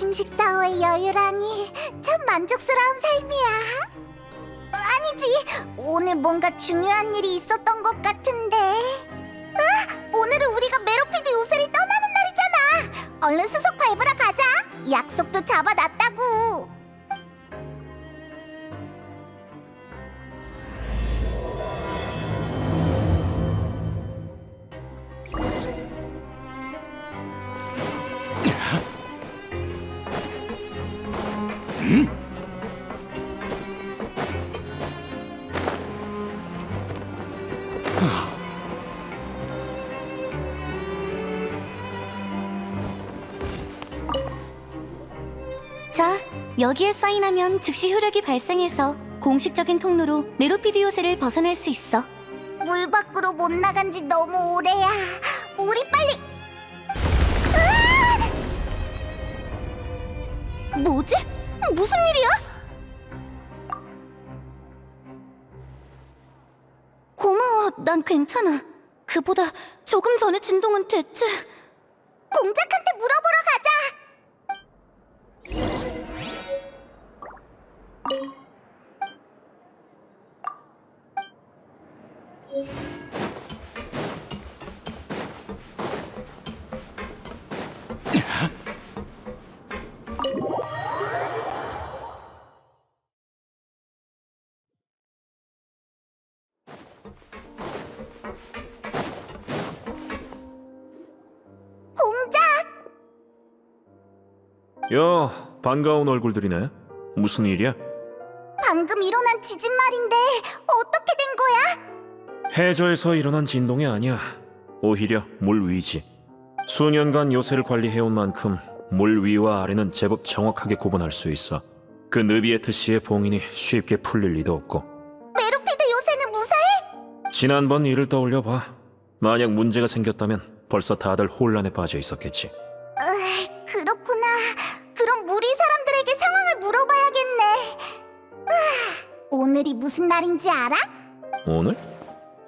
아침 식사 후의 여유라니 참 만족스러운 삶이야. 아니지, 오늘 뭔가 중요한 일이 있었던 것 같은데. 오늘은 우리가 메로피드 요새를 떠나는 날이잖아. 얼른 수속 밟으러 가자. 약속도 잡아놨다고. 자, 여기에 사인하면 즉시 효력이 발생해서 공식적인 통로로 메로피드 요새를 벗어날 수 있어. 물 밖으로 못 나간 지 너무 오래야. 우리 빨리. 뭐지? 무슨 일이야? 고마워, 난 괜찮아. 그보다 조금 전의 진동은 대체... 공작한테 물어보러 가자. 공작! 야, 반가운 얼굴들이네. 무슨 일이야? 방금 일어난 지진 말인데 어떻게 된 거야? 해저에서 일어난 진동이 아니야. 오히려 물 위지. 수년간 요새를 관리해온 만큼 물 위와 아래는 제법 정확하게 구분할 수 있어. 그 느비에트 씨의 봉인이 쉽게 풀릴 리도 없고. 메로피드 요새는 무사해? 지난번 일을 떠올려봐. 만약 문제가 생겼다면 벌써 다들 혼란에 빠져 있었겠지. 그렇구나. 그럼 무리 사람들에게 상황을 물어봐야겠네. 오늘이 무슨 날인지 알아? 오늘?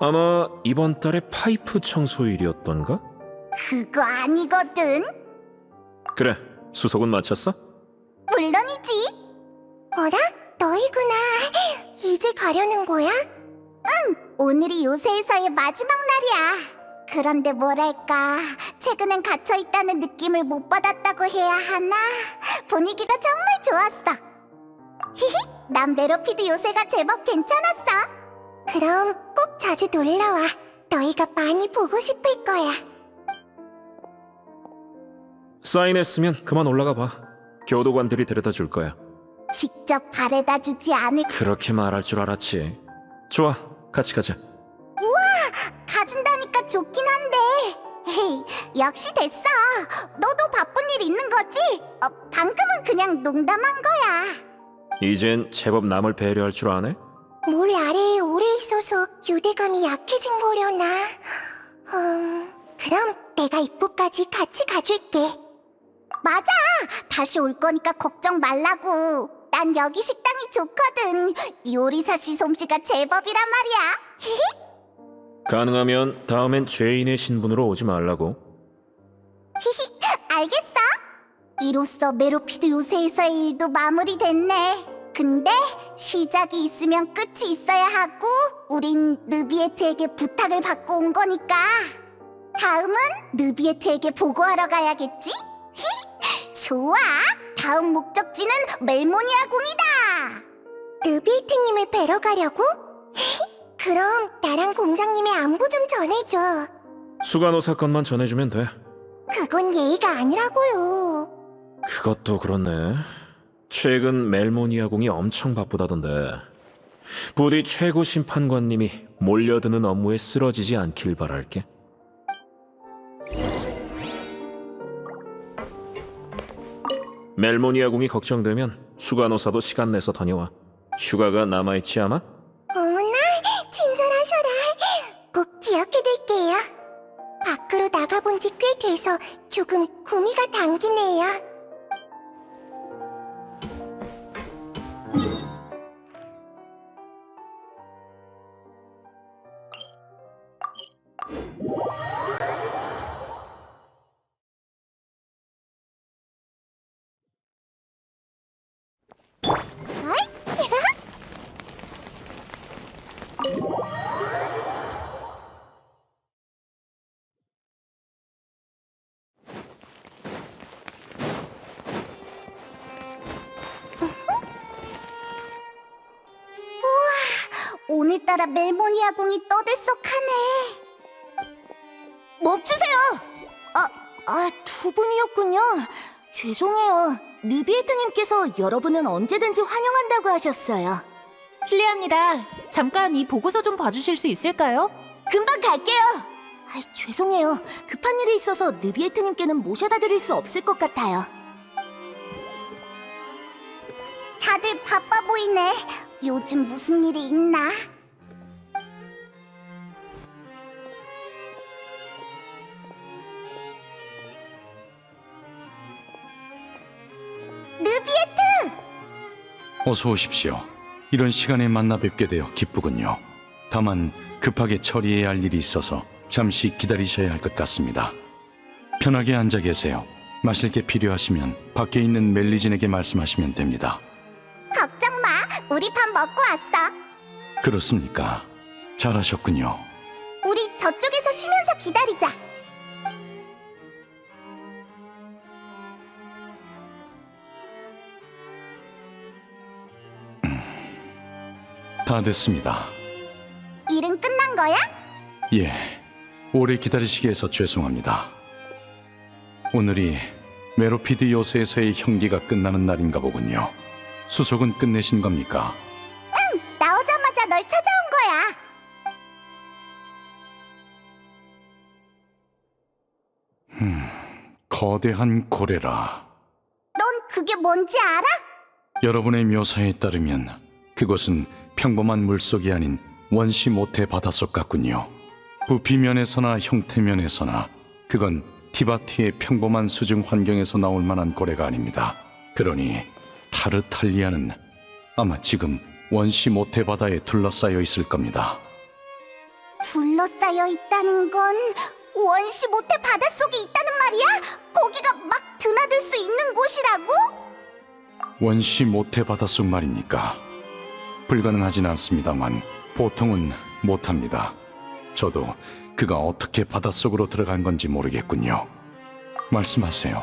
아마 이번 달에 파이프 청소일이었던가? 그거 아니거든. 그래, 수속은 마쳤어? 물론이지. 어라? 너희구나. 이제 가려는 거야? 응, 오늘이 요새에서의 마지막 날이야. 그런데 뭐랄까, 최근엔 갇혀있다는 느낌을 못 받았다고 해야 하나? 분위기가 정말 좋았어. 히히, 난 메로피드 요새가 제법 괜찮았어. 그럼 꼭 자주 놀러와. 너희가 많이 보고 싶을 거야. 사인했으면 그만 올라가 봐. 교도관들이 데려다 줄 거야. 직접 바래다 주지 않을... 그렇게 말할 줄 알았지. 좋아, 같이 가자. 가준다니까 좋긴 한데. 헤이, 역시 됐어. 너도 바쁜 일 있는 거지? 방금은 그냥 농담한 거야. 이젠 제법 남을 배려할 줄 아네? 물 아래에 오래 있어서 유대감이 약해진 거려나? 그럼 내가 입구까지 같이 가줄게. 맞아! 다시 올 거니까 걱정 말라고. 난 여기 식당이 좋거든. 요리사 씨 솜씨가 제법이란 말이야. 가능하면 다음엔 죄인의 신분으로 오지 말라고. 히히, 알겠어. 이로써 메로피드 요새에서의 일도 마무리됐네. 근데 시작이 있으면 끝이 있어야 하고, 우린 느비에트에게 부탁을 받고 온 거니까 다음은 느비에트에게 보고하러 가야겠지? 히히, 좋아. 다음 목적지는 멜모니아 궁이다. 느비에트님을 뵈러 가려고? 그럼 나랑 공장님의 안부 좀 전해줘. 수간호 사건만 전해주면 돼. 그건 예의가 아니라고요. 그것도 그렇네. 최근 멜모니아궁이 엄청 바쁘다던데. 부디 최고 심판관님이 몰려드는 업무에 쓰러지지 않길 바랄게. 멜모니아궁이 걱정되면 수간호사도 시간 내서 다녀와. 휴가가 남아있지 않아? 어머나, 친절하셔라. 꼭 기억해둘게요. 밖으로 나가본 지 꽤 돼서 조금 구미가 당기네요. 오늘따라 멜모니아 궁이 떠들썩하네. 멈추세요! 두 분이었군요. 죄송해요. 느비에트님께서 여러분은 언제든지 환영한다고 하셨어요. 실례합니다. 잠깐 이 보고서 좀 봐주실 수 있을까요? 금방 갈게요. 죄송해요. 급한 일이 있어서 느비에트님께는 모셔다 드릴 수 없을 것 같아요. 다들 바빠 보이네. 요즘 무슨 일이 있나? 느비에트! 어서 오십시오. 이런 시간에 만나 뵙게 되어 기쁘군요. 다만 급하게 처리해야 할 일이 있어서 잠시 기다리셔야 할 것 같습니다. 편하게 앉아 계세요. 마실 게 필요하시면 밖에 있는 멜리진에게 말씀하시면 됩니다. 걱정 마. 우리 밥 먹고 왔어. 그렇습니까? 잘하셨군요. 우리 저쪽에서 쉬면서 기다리자. 다 됐습니다. 일은 끝난 거야? 예, 오래 기다리시게 해서 죄송합니다. 오늘이 메로피드 요새에서의 형기가 끝나는 날인가 보군요. 수속은 끝내신 겁니까? 나오자마자 널 찾아온 거야. 거대한 고래라. 넌 그게 뭔지 알아? 여러분의 묘사에 따르면 그것은 평범한 물속이 아닌 원시 모태 바닷속 같군요. 부피면에서나 형태면에서나 그건 티바티의 평범한 수중 환경에서 나올 만한 고래가 아닙니다. 그러니 타르탈리아는 아마 지금 원시 모태 바다에 둘러싸여 있을 겁니다. 둘러싸여 있다는 건 원시 모태 바닷속에 있다는 말이야? 거기가 막 드나들 수 있는 곳이라고? 원시 모태 바닷속 말입니까? 불가능하진 않습니다만 보통은 못합니다. 저도 그가 어떻게 바닷속으로 들어간 건지 모르겠군요. 말씀하세요.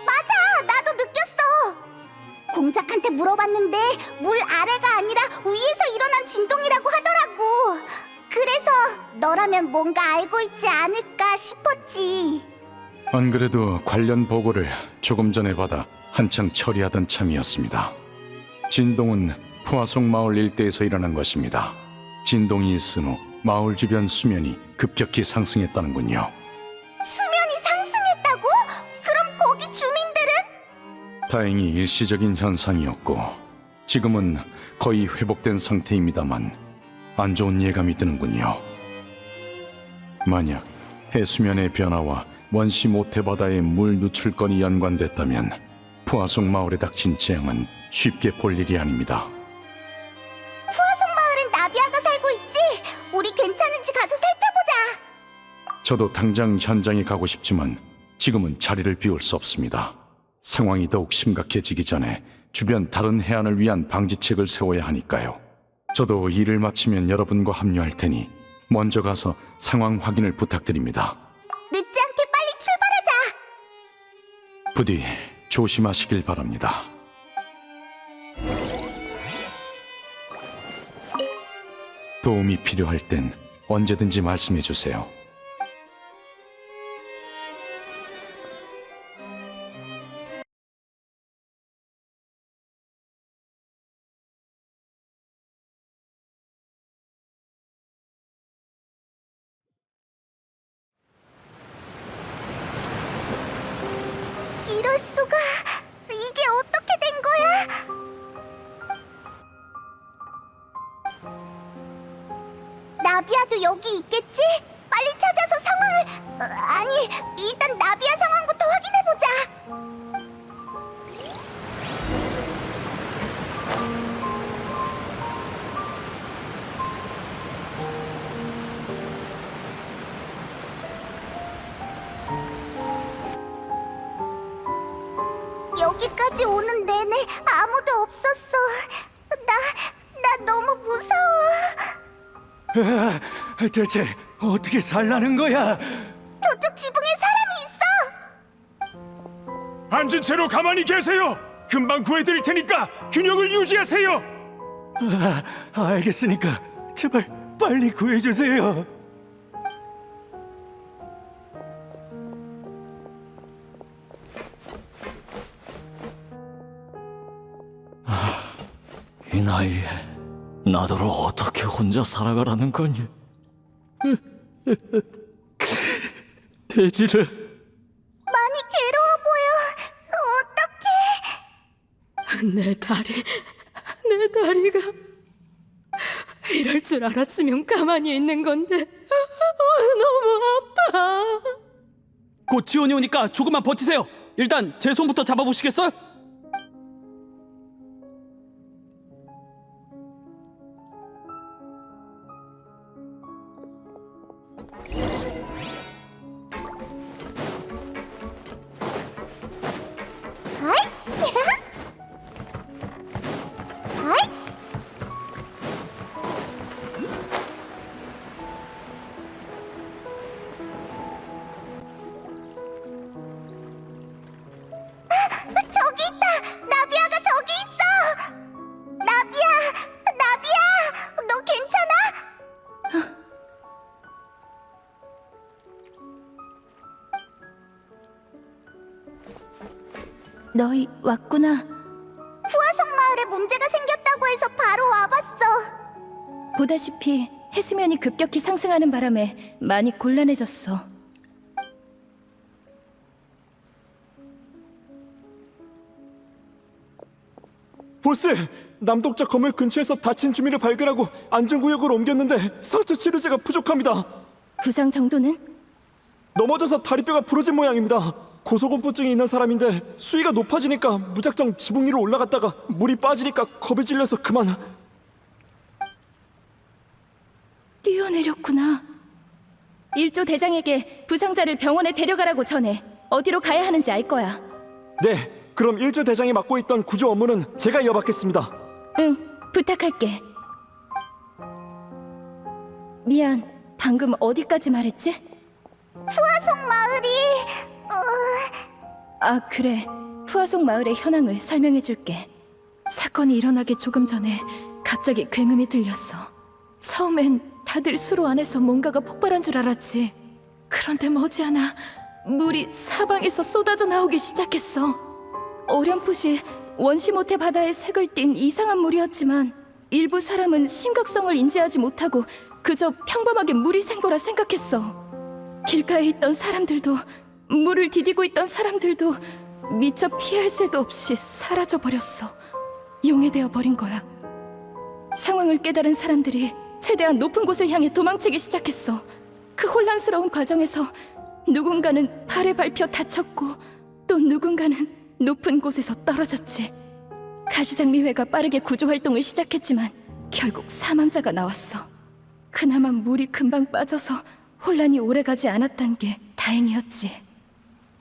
맞아, 나도 느꼈어. 공작한테 물어봤는데 물 아래가 아니라 위에서 일어난 진동이라고 하더라고. 그래서 너라면 뭔가 알고 있지 않을까 싶었지. 안 그래도 관련 보고를 조금 전에 받아 한창 처리하던 참이었습니다. 진동은 푸아송 마을 일대에서 일어난 것입니다. 진동이 있은 후 마을 주변 수면이 급격히 상승했다는군요. 수면이 상승했다고? 그럼 거기 주민들은? 다행히 일시적인 현상이었고 지금은 거의 회복된 상태입니다만 안 좋은 예감이 드는군요. 만약 해수면의 변화와 원시 모태바다의 물 누출권이 연관됐다면 푸아송 마을에 닥친 재앙은 쉽게 볼 일이 아닙니다. 푸아송 마을엔 나비아가 살고 있지? 우리 괜찮은지 가서 살펴보자. 저도 당장 현장에 가고 싶지만 지금은 자리를 비울 수 없습니다. 상황이 더욱 심각해지기 전에 주변 다른 해안을 위한 방지책을 세워야 하니까요. 저도 일을 마치면 여러분과 합류할 테니 먼저 가서 상황 확인을 부탁드립니다. 늦지 않게 빨리 출발하자. 부디 조심하시길 바랍니다. 도움이 필요할 땐 언제든지 말씀해 주세요. 이럴 수가. 이게 어떻게 된 거야? 나비아도 여기 있겠지? 빨리 찾아서 상황을... 아니, 일단 나비아 상황부터 확인해보자. 여기까지 오는 내내 아무도 없었어. 나 너무 무서워. 대체 어떻게 살라는 거야? 저쪽 지붕에 사람이 있어. 앉은 채로 가만히 계세요. 금방 구해드릴 테니까 균형을 유지하세요. 알겠으니까 제발 빨리 구해주세요. 이 나이에 나더러 어떻게 혼자 살아가라는 거니? 돼지를 많이 괴로워 보여. 어떡해. 내 다리가 이럴 줄 알았으면 가만히 있는 건데 너무 아파. 곧 지원이 오니까 조금만 버티세요. 일단 제 손부터 잡아보시겠어요? 저기 있다. 나비야가 저기 있어. 나비야, 너 괜찮아? 너희 왔구나. 후아성 마을에 문제가 생겼다고 해서 바로 와봤어. 보다시피 해수면이 급격히 상승하는 바람에 많이 곤란해졌어. 보스! 남독자 건물 근처에서 다친 주민을 발견하고 안전구역으로 옮겼는데 상처 치료제가 부족합니다. 부상 정도는? 넘어져서 다리뼈가 부러진 모양입니다. 고소공포증이 있는 사람인데 수위가 높아지니까 무작정 지붕 위로 올라갔다가 물이 빠지니까 겁에 질려서 그만. 뛰어내렸구나. 일조 대장에게 부상자를 병원에 데려가라고 전해. 어디로 가야 하는지 알 거야. 네, 그럼 일조 대장이 맡고 있던 구조 업무는 제가 이어받겠습니다. 응, 부탁할게. 미안, 방금 어디까지 말했지? 후아성 마을이 아, 그래. 푸아송 마을의 현황을 설명해줄게. 사건이 일어나기 조금 전에 갑자기 굉음이 들렸어. 처음엔 다들 수로 안에서 뭔가가 폭발한 줄 알았지. 그런데 머지않아 물이 사방에서 쏟아져 나오기 시작했어. 어렴풋이 원시 모태 바다의 색을 띤 이상한 물이었지만 일부 사람은 심각성을 인지하지 못하고 그저 평범하게 물이 샌 거라 생각했어. 길가에 있던 사람들도, 물을 디디고 있던 사람들도 미처 피할 새도 없이 사라져 버렸어. 용해되어 버린 거야. 상황을 깨달은 사람들이 최대한 높은 곳을 향해 도망치기 시작했어. 그 혼란스러운 과정에서 누군가는 발에 밟혀 다쳤고 또 누군가는 높은 곳에서 떨어졌지. 가시장미회가 빠르게 구조 활동을 시작했지만 결국 사망자가 나왔어. 그나마 물이 금방 빠져서 혼란이 오래가지 않았단 게 다행이었지.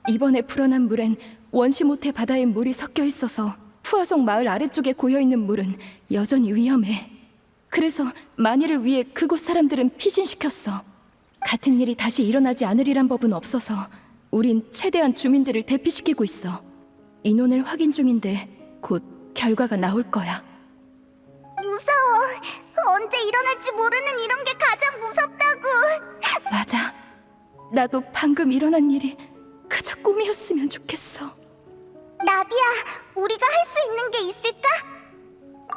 이번에 불어난 물엔 원시 모태 바다의 물이 섞여 있어서 푸아송 마을 아래쪽에 고여있는 물은 여전히 위험해. 그래서 만일을 위해 그곳 사람들은 피신시켰어. 같은 일이 다시 일어나지 않으리란 법은 없어서 우린 최대한 주민들을 대피시키고 있어. 인원을 확인 중인데 곧 결과가 나올 거야. 무서워. 언제 일어날지 모르는 이런 게 가장 무섭다고. 맞아. 나도 방금 일어난 일이 그저 꿈이었으면 좋겠어. 나비야, 우리가 할 수 있는 게 있을까?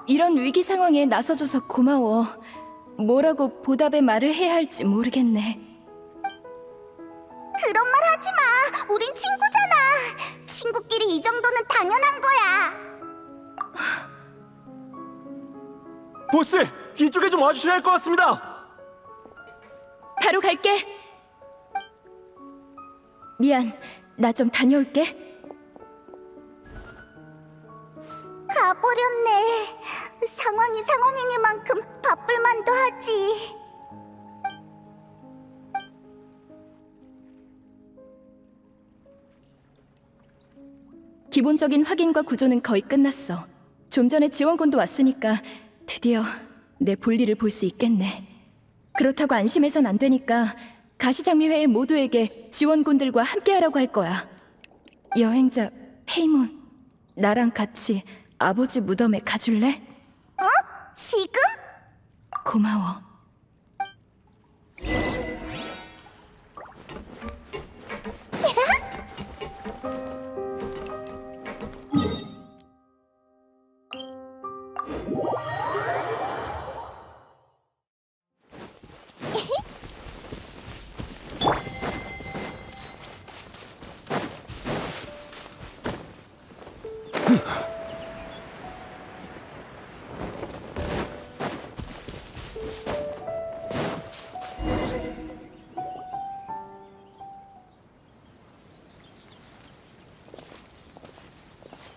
이런 위기 상황에 나서줘서 고마워. 뭐라고 보답의 말을 해야 할지 모르겠네. 그런 말 하지 마. 우린 친구잖아. 친구끼리 이 정도는 당연한 거야. 보스! 이쪽에 좀 와주셔야 할 것 같습니다. 바로 갈게. 미안, 나 좀 다녀올게. 가버렸네. 상황이 상황이니만큼 바쁠 만도 하지. 기본적인 확인과 구조는 거의 끝났어. 좀 전에 지원군도 왔으니까 드디어 내 볼일을 볼 수 있겠네. 그렇다고 안심해선 안 되니까 가시장미회의 모두에게 지원군들과 함께하라고 할 거야. 여행자 페이몬, 나랑 같이 아버지 무덤에 가줄래? 지금? 고마워.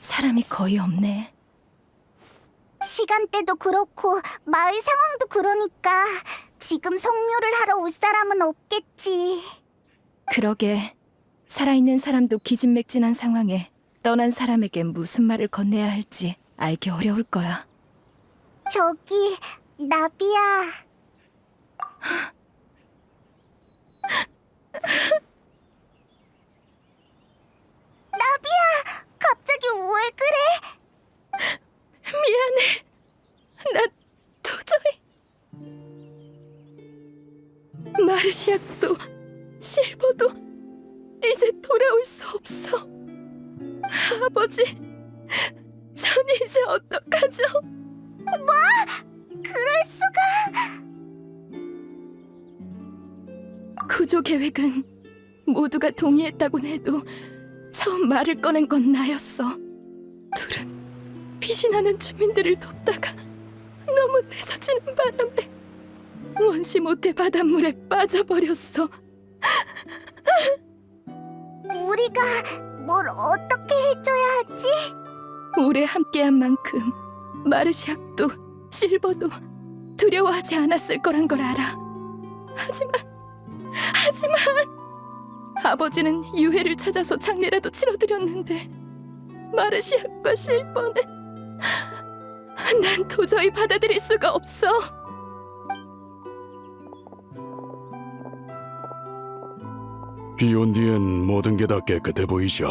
사람이 거의 없네. 시간대도 그렇고 마을 상황도 그러니까 지금 성묘를 하러 올 사람은 없겠지. 그러게, 살아있는 사람도 기진맥진한 상황에 떠난 사람에게 무슨 말을 건네야 할지 알기 어려울 거야. 저기, 나비야. 나비야, 갑자기 왜 그래? 미안해. 나 도저히... 마르시아도 실버도 이제 돌아올 수 없어. 아버지, 전 이제 어떡하죠? 그럴 수가. 구조 계획은 모두가 동의했다곤 해도 처음 말을 꺼낸 건 나였어. 둘은 빛이 나는 주민들을 돕다가 너무 늦어지는 바람에 원시 모태 바닷물에 빠져버렸어. 우리가 뭘 어떻게 해줘야 하지? 오래 함께한 만큼 마르시악도 실버도 두려워하지 않았을 거란 걸 알아. 하지만 아버지는 유해를 찾아서 장례라도 치러드렸는데 마르시악과 실버는 난 도저히 받아들일 수가 없어. 비 온 뒤엔 모든 게 다 깨끗해 보이죠.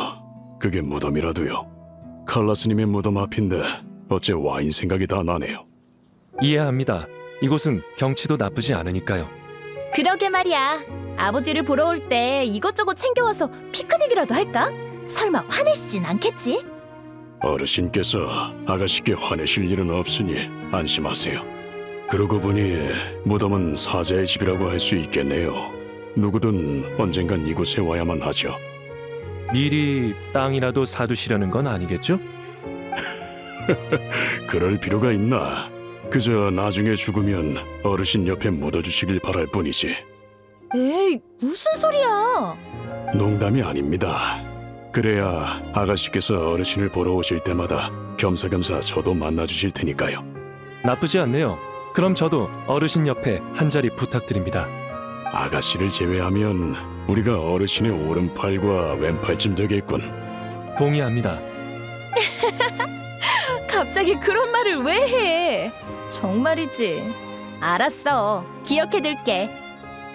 그게 무덤이라도요. 칼라스님의 무덤 앞인데 어째 와인 생각이 다 나네요. 이해합니다. 이곳은 경치도 나쁘지 않으니까요. 그러게 말이야. 아버지를 보러 올 때 이것저것 챙겨와서 피크닉이라도 할까? 설마 화내시진 않겠지? 어르신께서 아가씨께 화내실 일은 없으니 안심하세요. 그러고 보니 무덤은 사자의 집이라고 할 수 있겠네요. 누구든 언젠간 이곳에 와야만 하죠. 미리 땅이라도 사두시려는 건 아니겠죠? 그럴 필요가 있나? 그저 나중에 죽으면 어르신 옆에 묻어주시길 바랄 뿐이지. 에이, 무슨 소리야? 농담이 아닙니다. 그래야 아가씨께서 어르신을 보러 오실 때마다 겸사겸사 저도 만나주실 테니까요. 나쁘지 않네요. 그럼 저도 어르신 옆에 한 자리 부탁드립니다. 아가씨를 제외하면 우리가 어르신의 오른팔과 왼팔쯤 되겠군. 동의합니다. 갑자기 그런 말을 왜 해? 정말이지. 알았어. 기억해둘게.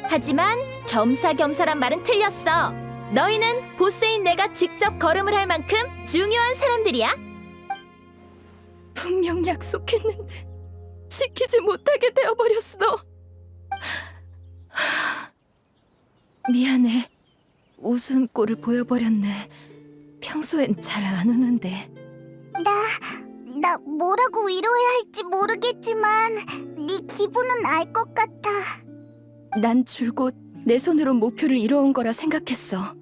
하지만 겸사겸사란 말은 틀렸어. 너희는 보스인 내가 직접 걸음을 할 만큼 중요한 사람들이야. 분명 약속했는데 지키지 못하게 되어버렸어. 미안해. 우스운 꼴을 보여버렸네. 평소엔 잘 안 우는데. 나 뭐라고 위로해야 할지 모르겠지만 네 기분은 알 것 같아. 난 줄곧 내 손으로 목표를 이뤄온 거라 생각했어.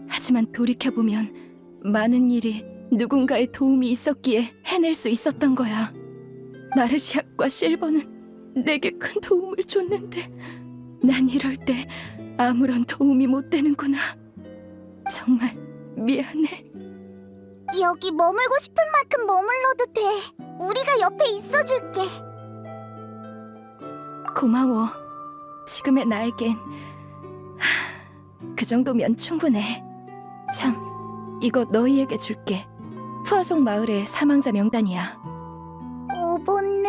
하지만 돌이켜보면 많은 일이 누군가의 도움이 있었기에 해낼 수 있었던 거야. 마르시악과 실버는 내게 큰 도움을 줬는데 난 이럴 때 아무런 도움이 못 되는구나. 정말 미안해. 여기 머물고 싶은 만큼 머물러도 돼. 우리가 옆에 있어줄게. 고마워. 지금의 나에겐 그 정도면 충분해. 참, 이거 너희에게 줄게. 푸아송 마을의 사망자 명단이야. 오본느,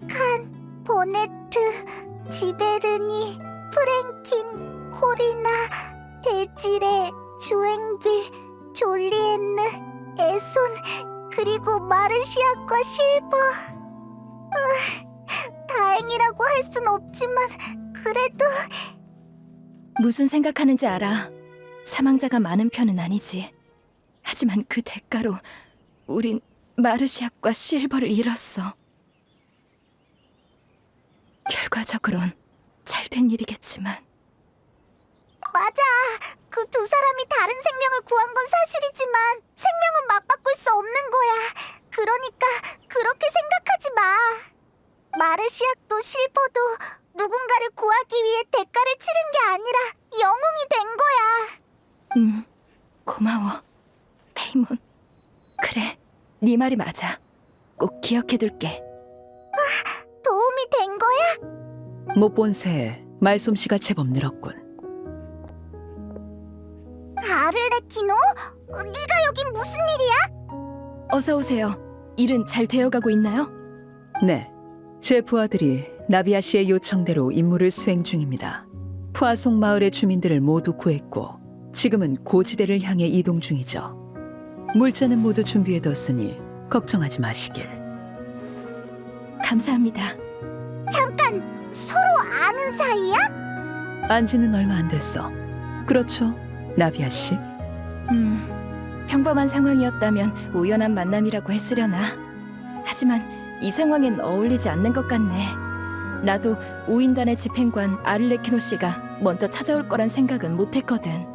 칸, 보네트, 지베르니, 프랭킨, 코리나, 데지레, 주앵빌, 졸리엔느, 에손, 그리고 마르시아과 실버. 다행이라고 할 순 없지만 그래도 무슨 생각하는지 알아. 사망자가 많은 편은 아니지. 하지만 그 대가로 우린 마르시악과 실버를 잃었어. 결과적으론 잘된 일이겠지만 맞아. 그 두 사람이 다른 생명을 구한 건 사실이지만 생명은 맞바꿀 수 없는 거야. 그러니까 그렇게 생각하지 마. 마르시악도 실버도 누군가를 구하기 위해 대가를 치른 게 아니라 영웅이 된 거야. 고마워, 페이몬. 그래, 네 말이 맞아. 꼭 기억해둘게. 도움이 된 거야? 못 본 새에 말솜씨가 제법 늘었군. 아를레키노? 네가 여긴 무슨 일이야? 어서 오세요. 일은 잘 되어가고 있나요? 네, 제 부하들이 나비아 씨의 요청대로 임무를 수행 중입니다. 푸아송 마을의 주민들을 모두 구했고 지금은 고지대를 향해 이동 중이죠. 물자는 모두 준비해뒀으니 걱정하지 마시길. 감사합니다. 잠깐, 서로 아는 사이야? 안지는 얼마 안 됐어. 그렇죠, 나비아 씨? 평범한 상황이었다면 우연한 만남이라고 했으려나. 하지만 이 상황엔 어울리지 않는 것 같네. 나도 우인단의 집행관 아를레키노 씨가 먼저 찾아올 거란 생각은 못했거든.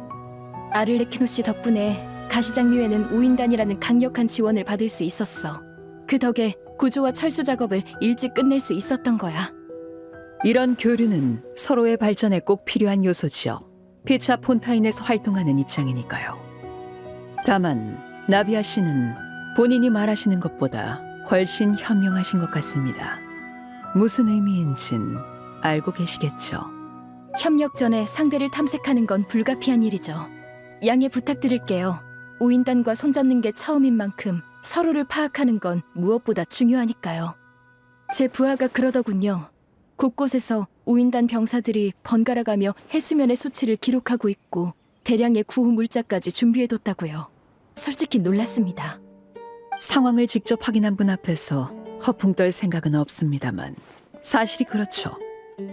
아를레키노 씨 덕분에 가시장미회는 우인단이라는 강력한 지원을 받을 수 있었어. 그 덕에 구조와 철수 작업을 일찍 끝낼 수 있었던 거야. 이런 교류는 서로의 발전에 꼭 필요한 요소지요. 피차 폰타인에서 활동하는 입장이니까요. 다만 나비아 씨는 본인이 말하시는 것보다 훨씬 현명하신 것 같습니다. 무슨 의미인진 알고 계시겠죠? 협력 전에 상대를 탐색하는 건 불가피한 일이죠. 양해 부탁드릴게요. 우인단과 손잡는 게 처음인 만큼 서로를 파악하는 건 무엇보다 중요하니까요. 제 부하가 그러더군요. 곳곳에서 우인단 병사들이 번갈아가며 해수면의 수치를 기록하고 있고 대량의 구호 물자까지 준비해뒀다고요. 솔직히 놀랐습니다. 상황을 직접 확인한 분 앞에서 허풍 떨 생각은 없습니다만 사실이 그렇죠.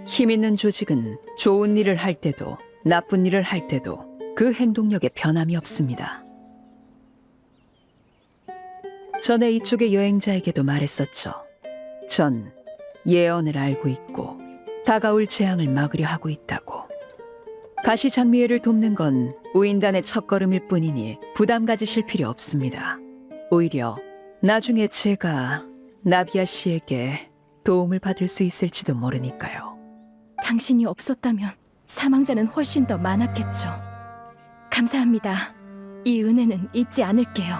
힘 있는 조직은 좋은 일을 할 때도 나쁜 일을 할 때도 그 행동력에 변함이 없습니다. 전에 이쪽의 여행자에게도 말했었죠. 전 예언을 알고 있고 다가올 재앙을 막으려 하고 있다고. 가시장미회를 돕는 건 우인단의 첫걸음일 뿐이니 부담 가지실 필요 없습니다. 오히려 나중에 제가 나비아 씨에게 도움을 받을 수 있을지도 모르니까요. 당신이 없었다면 사망자는 훨씬 더 많았겠죠. 감사합니다. 이 은혜는 잊지 않을게요.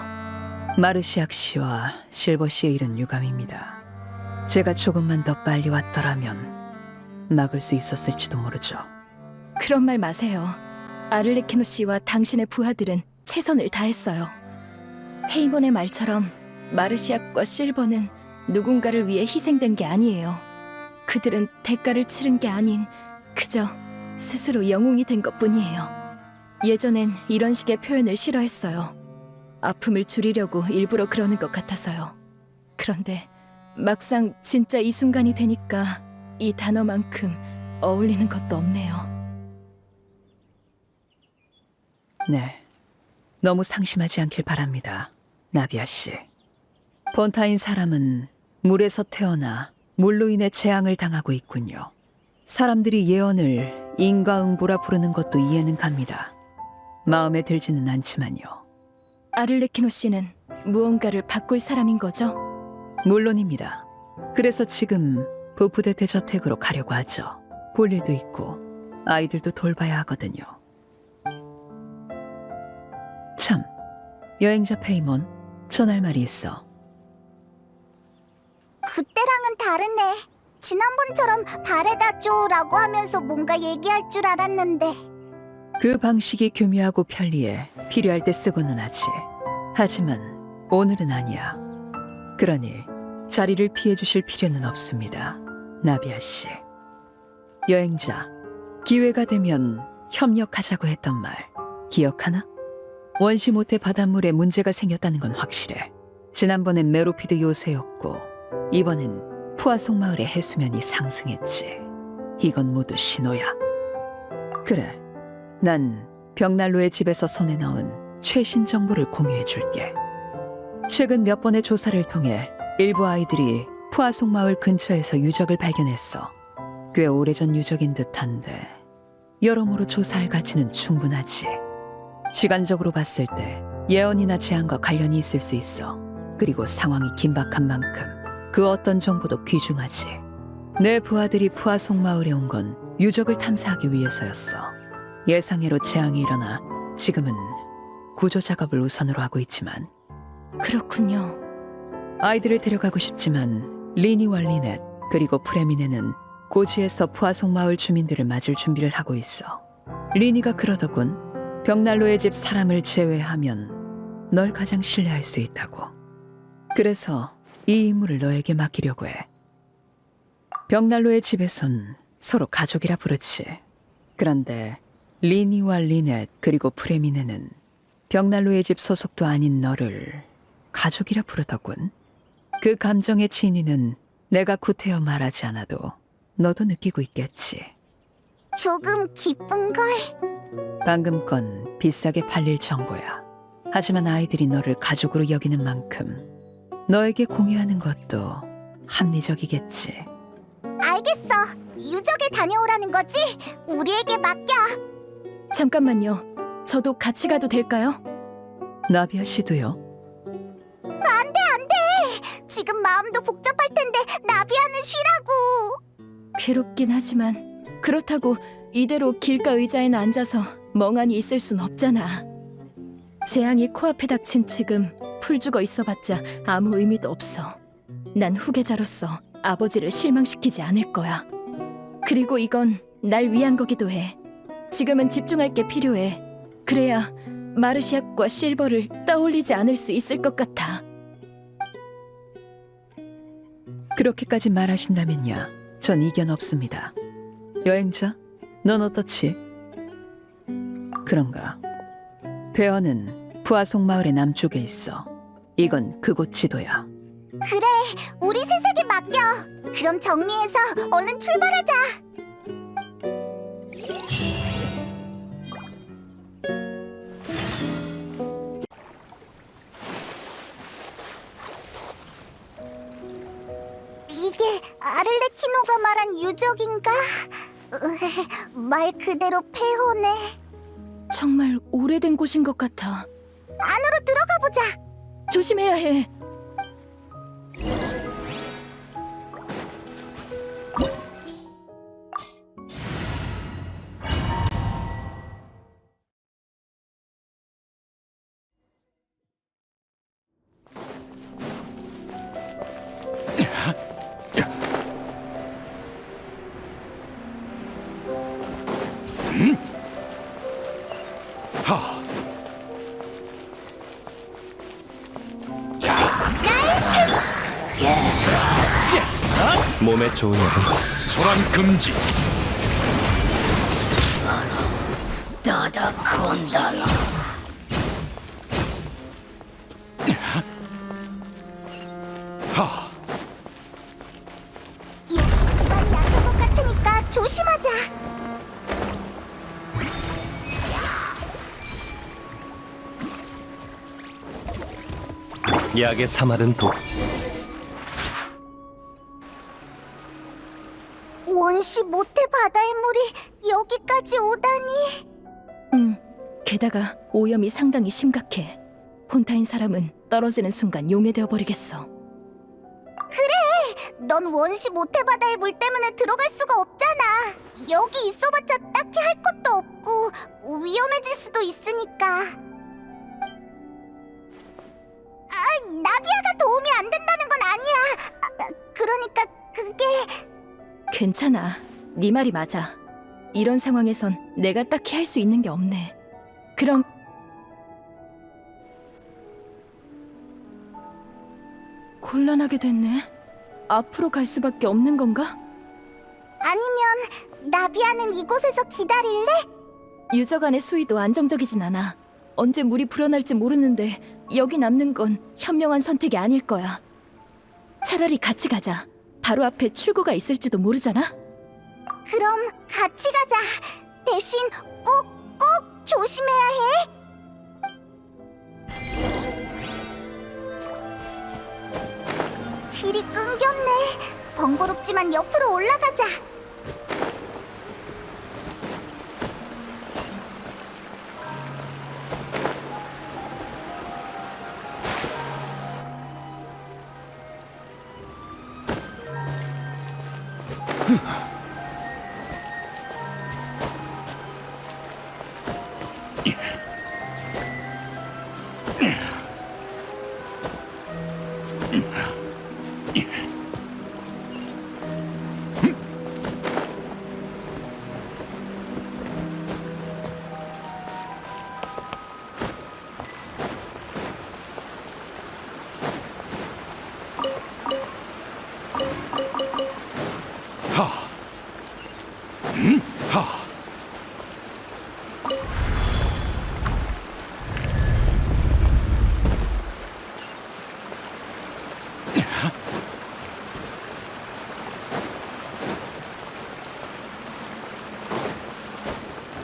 마르시악 씨와 실버 씨의 일은 유감입니다. 제가 조금만 더 빨리 왔더라면 막을 수 있었을지도 모르죠. 그런 말 마세요. 아를레키노 씨와 당신의 부하들은 최선을 다했어요. 페이몬의 말처럼 마르시악과 실버는 누군가를 위해 희생된 게 아니에요. 그들은 대가를 치른 게 아닌 그저 스스로 영웅이 된 것뿐이에요. 예전엔 이런 식의 표현을 싫어했어요. 아픔을 줄이려고 일부러 그러는 것 같아서요. 그런데 막상 진짜 이 순간이 되니까 이 단어만큼 어울리는 것도 없네요. 네, 너무 상심하지 않길 바랍니다, 나비아 씨. 폰타인 사람은 물에서 태어나 물로 인해 재앙을 당하고 있군요. 사람들이 예언을 인과응보라 부르는 것도 이해는 갑니다. 마음에 들지는 않지만요. 아를레키노 씨는 무언가를 바꿀 사람인 거죠? 물론입니다. 그래서 지금 부부대퇴 저택으로 가려고 하죠. 볼 일도 있고 아이들도 돌봐야 하거든요. 참, 여행자 페이몬, 전할 말이 있어. 그때랑은 다르네. 지난번처럼 바래다줘라고 하면서 뭔가 얘기할 줄 알았는데. 그 방식이 교묘하고 편리해 필요할 때 쓰고는 하지. 하지만 오늘은 아니야. 그러니 자리를 피해 주실 필요는 없습니다, 나비아 씨. 여행자, 기회가 되면 협력하자고 했던 말 기억하나? 원시 모태 바닷물에 문제가 생겼다는 건 확실해. 지난번엔 메로피드 요새였고 이번엔 푸아송 마을의 해수면이 상승했지. 이건 모두 신호야. 그래, 난 벽난로의 집에서 손에 넣은 최신 정보를 공유해 줄게. 최근 몇 번의 조사를 통해 일부 아이들이 푸아송 마을 근처에서 유적을 발견했어. 꽤 오래전 유적인 듯한데 여러모로 조사할 가치는 충분하지. 시간적으로 봤을 때 예언이나 재앙과 관련이 있을 수 있어. 그리고 상황이 긴박한 만큼 그 어떤 정보도 귀중하지. 내 부하들이 푸아송 마을에 온 건 유적을 탐사하기 위해서였어. 예상외로 재앙이 일어나 지금은 구조 작업을 우선으로 하고 있지만 그렇군요. 아이들을 데려가고 싶지만 리니와 리넷 그리고 프레미네는 고지에서 푸아송 마을 주민들을 맞을 준비를 하고 있어. 리니가 그러더군. 벽난로의 집 사람을 제외하면 널 가장 신뢰할 수 있다고. 그래서 이 임무를 너에게 맡기려고 해. 벽난로의 집에선 서로 가족이라 부르지. 그런데 리니와 리넷 그리고 프레미네는 벽난로의 집 소속도 아닌 너를 가족이라 부르더군. 그 감정의 진위는 내가 구태여 말하지 않아도 너도 느끼고 있겠지. 조금 기쁜걸. 방금 건 비싸게 팔릴 정보야. 하지만 아이들이 너를 가족으로 여기는 만큼 너에게 공유하는 것도 합리적이겠지. 알겠어. 유적에 다녀오라는 거지? 우리에게 맡겨. 잠깐만요. 저도 같이 가도 될까요? 나비아 씨도요? 안 돼. 지금 마음도 복잡할 텐데 나비아는 쉬라고. 괴롭긴 하지만 그렇다고 이대로 길가 의자에는 앉아서 멍하니 있을 순 없잖아. 재앙이 코앞에 닥친 지금 풀 죽어 있어봤자 아무 의미도 없어. 난 후계자로서 아버지를 실망시키지 않을 거야. 그리고 이건 날 위한 거기도 해. 지금은 집중할 게 필요해. 그래야 마르시아과 실버를 떠올리지 않을 수 있을 것 같아. 그렇게까지 말하신다면야 전 이견 없습니다. 여행자, 넌 어떻지? 그런가? 베어는 푸아송 마을의 남쪽에 있어. 이건 그곳 지도야. 그래, 우리 셋에게 맡겨. 그럼 정리해서 얼른 출발하자. 이게 아를레키노가 말한 유적인가? 말 그대로 폐허네. 정말 오래된 곳인 것 같아. 안으로 들어가 보자. 조심해야 해. 몸에 좋은 약은 소란 금지. 하. 이 집안이 약한 것 같으니까 조심하자. 약의 사마른 독. 원시 모태 바다의 물이 여기까지 오다니. 게다가 오염이 상당히 심각해. 폰타인 사람은 떨어지는 순간 용해되어 버리겠어. 넌 원시 모태 바다의 물 때문에 들어갈 수가 없잖아. 여기 있어봤자 딱히 할 것도 없고 위험해질 수도 있으니까. 나비아가 도움이 안 된다는 건 아니야. 그러니까 그게... 괜찮아. 네 말이 맞아. 이런 상황에선 내가 딱히 할 수 있는 게 없네. 그럼 곤란하게 됐네. 앞으로 갈 수밖에 없는 건가? 아니면 나비아는 이곳에서 기다릴래? 유적 안의 수위도 안정적이진 않아. 언제 물이 불어날지 모르는데 여기 남는 건 현명한 선택이 아닐 거야. 차라리 같이 가자. 바로 앞에 출구가 있을지도 모르잖아. 그럼 같이 가자. 대신 꼭 조심해야 해. 길이 끊겼네. 번거롭지만 옆으로 올라가자.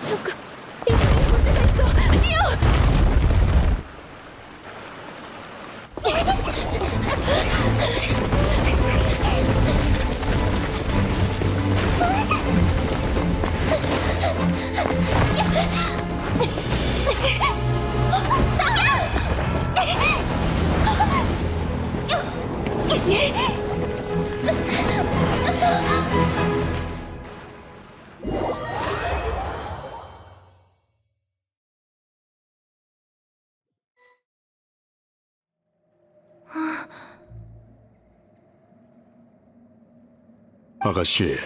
잠깐, 이게 문제가 있어. 뛰어! 아가씨.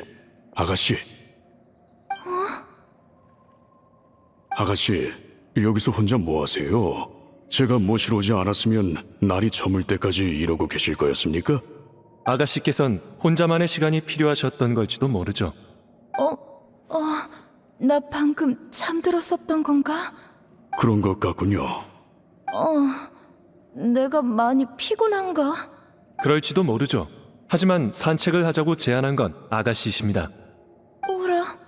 아가씨, 여기서 혼자 뭐 하세요? 제가 모시러 오지 않았으면 날이 저물 때까지 이러고 계실 거였습니까? 아가씨께선 혼자만의 시간이 필요하셨던 걸지도 모르죠. 나 방금 잠들었었던 건가? 그런 것 같군요. 내가 많이 피곤한가? 그럴지도 모르죠. 하지만 산책을 하자고 제안한 건 아가씨십니다. 오라,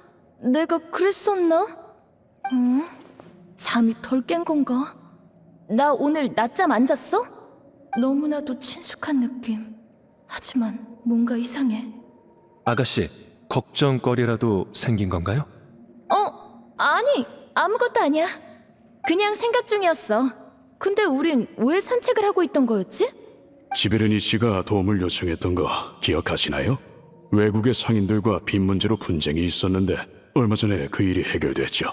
내가 그랬었나? 잠이 덜 깬 건가? 나 오늘 낮잠 안 잤어? 너무나도 친숙한 느낌. 하지만 뭔가 이상해. 아가씨, 걱정거리라도 생긴 건가요? 아니, 아무것도 아니야. 그냥 생각 중이었어. 근데 우린 왜 산책을 하고 있던 거였지? 지베르니 씨가 도움을 요청했던 거 기억하시나요? 외국의 상인들과 빚 문제로 분쟁이 있었는데 얼마 전에 그 일이 해결됐죠.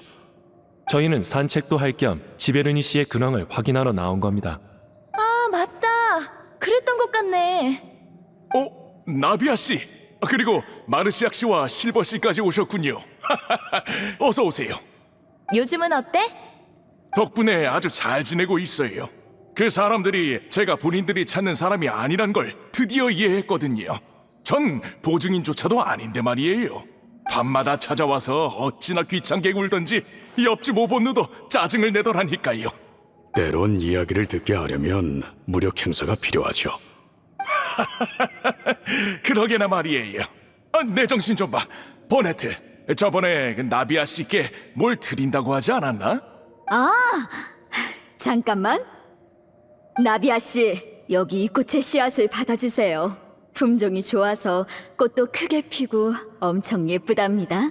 저희는 산책도 할 겸 지베르니 씨의 근황을 확인하러 나온 겁니다. 아, 맞다. 그랬던 것 같네. 나비아 씨, 그리고 마르시악 씨와 실버 씨까지 오셨군요. 어서 오세요. 요즘은 어때? 덕분에 아주 잘 지내고 있어요. 그 사람들이 제가 본인들이 찾는 사람이 아니란 걸 드디어 이해했거든요. 전 보증인조차도 아닌데 말이에요. 밤마다 찾아와서 어찌나 귀찮게 굴던지 옆집 오본누도 짜증을 내더라니까요. 때론 이야기를 듣게 하려면 무력 행사가 필요하죠. 그러게나 말이에요. 내 정신 좀 봐. 버네트, 저번에 그 나비아 씨께 뭘 드린다고 하지 않았나? 잠깐만. 나비아 씨, 여기 이 꽃의 씨앗을 받아주세요. 품종이 좋아서 꽃도 크게 피고 엄청 예쁘답니다.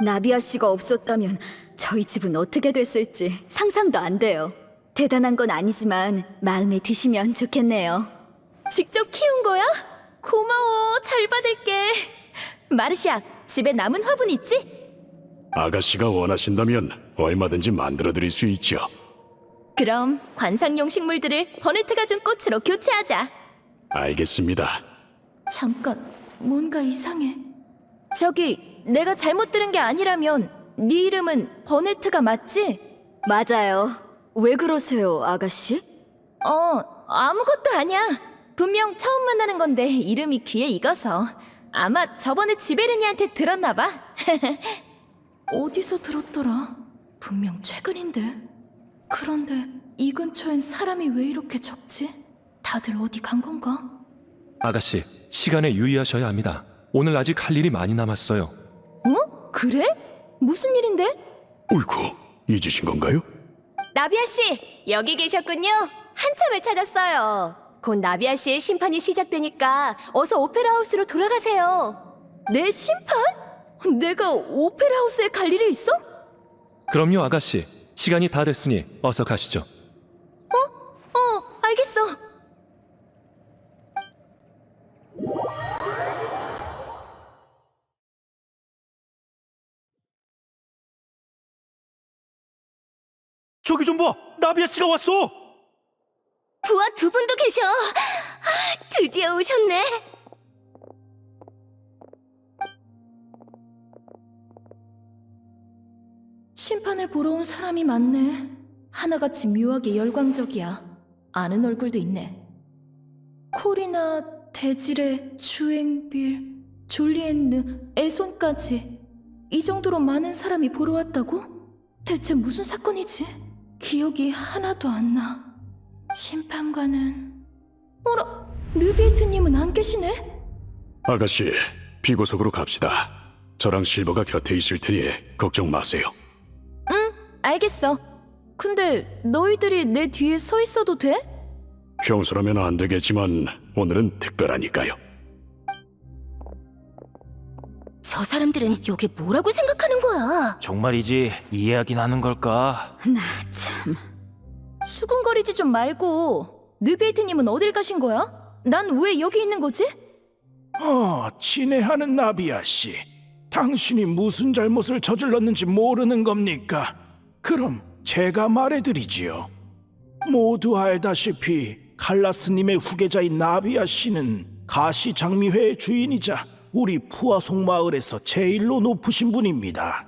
나비아 씨가 없었다면 저희 집은 어떻게 됐을지 상상도 안 돼요. 대단한 건 아니지만 마음에 드시면 좋겠네요. 직접 키운 거야? 고마워. 잘 받을게. 마르시악, 집에 남은 화분 있지? 아가씨가 원하신다면 얼마든지 만들어 드릴 수 있죠. 그럼 관상용 식물들을 버네트가 준 꽃으로 교체하자. 알겠습니다. 잠깐, 뭔가 이상해. 저기, 내가 잘못 들은 게 아니라면 네 이름은 버네트가 맞지? 맞아요. 왜 그러세요, 아가씨? 아무것도 아니야. 분명 처음 만나는 건데 이름이 귀에 익어서. 아마 저번에 지베르니한테 들었나 봐. 어디서 들었더라? 분명 최근인데. 그런데 이 근처엔 사람이 왜 이렇게 적지? 다들 어디 간 건가? 아가씨, 시간에 유의하셔야 합니다. 오늘 아직 할 일이 많이 남았어요. 어? 그래? 무슨 일인데? 어이구, 잊으신 건가요? 나비아 씨, 여기 계셨군요. 한참을 찾았어요. 곧 나비아 씨의 심판이 시작되니까 어서 오페라 하우스로 돌아가세요. 내 심판? 내가 오페라 하우스에 갈 일이 있어? 그럼요, 아가씨. 시간이 다 됐으니 어서 가시죠. 알겠어. 저기 좀 봐, 나비아 씨가 왔어. 부하 두 분도 계셔. 드디어 오셨네. 심판을 보러 온 사람이 많네. 하나같이 묘하게 열광적이야. 아는 얼굴도 있네. 콜이나 데지레, 주앵빌, 졸리엔느, 에손까지 이 정도로 많은 사람이 보러 왔다고? 대체 무슨 사건이지? 기억이 하나도 안 나. 심판관은... 어라, 느비에트님은 안 계시네? 아가씨, 비고석으로 갑시다. 저랑 실버가 곁에 있을 테니 걱정 마세요. 알겠어. 근데 너희들이 내 뒤에 서 있어도 돼? 평소라면 안 되겠지만 오늘은 특별하니까요. 저 사람들은 여기 뭐라고 생각하는 거야? 정말이지 이해하긴 하는 걸까? 나 참... 수군거리지 좀 말고. 느비에트님은 어딜 가신 거야? 난 왜 여기 있는 거지? 친애하는 나비아 씨. 당신이 무슨 잘못을 저질렀는지 모르는 겁니까? 그럼 제가 말해드리지요. 모두 알다시피 칼라스님의 후계자인 나비아 씨는 가시장미회의 주인이자 우리 푸아송 마을에서 제일로 높으신 분입니다.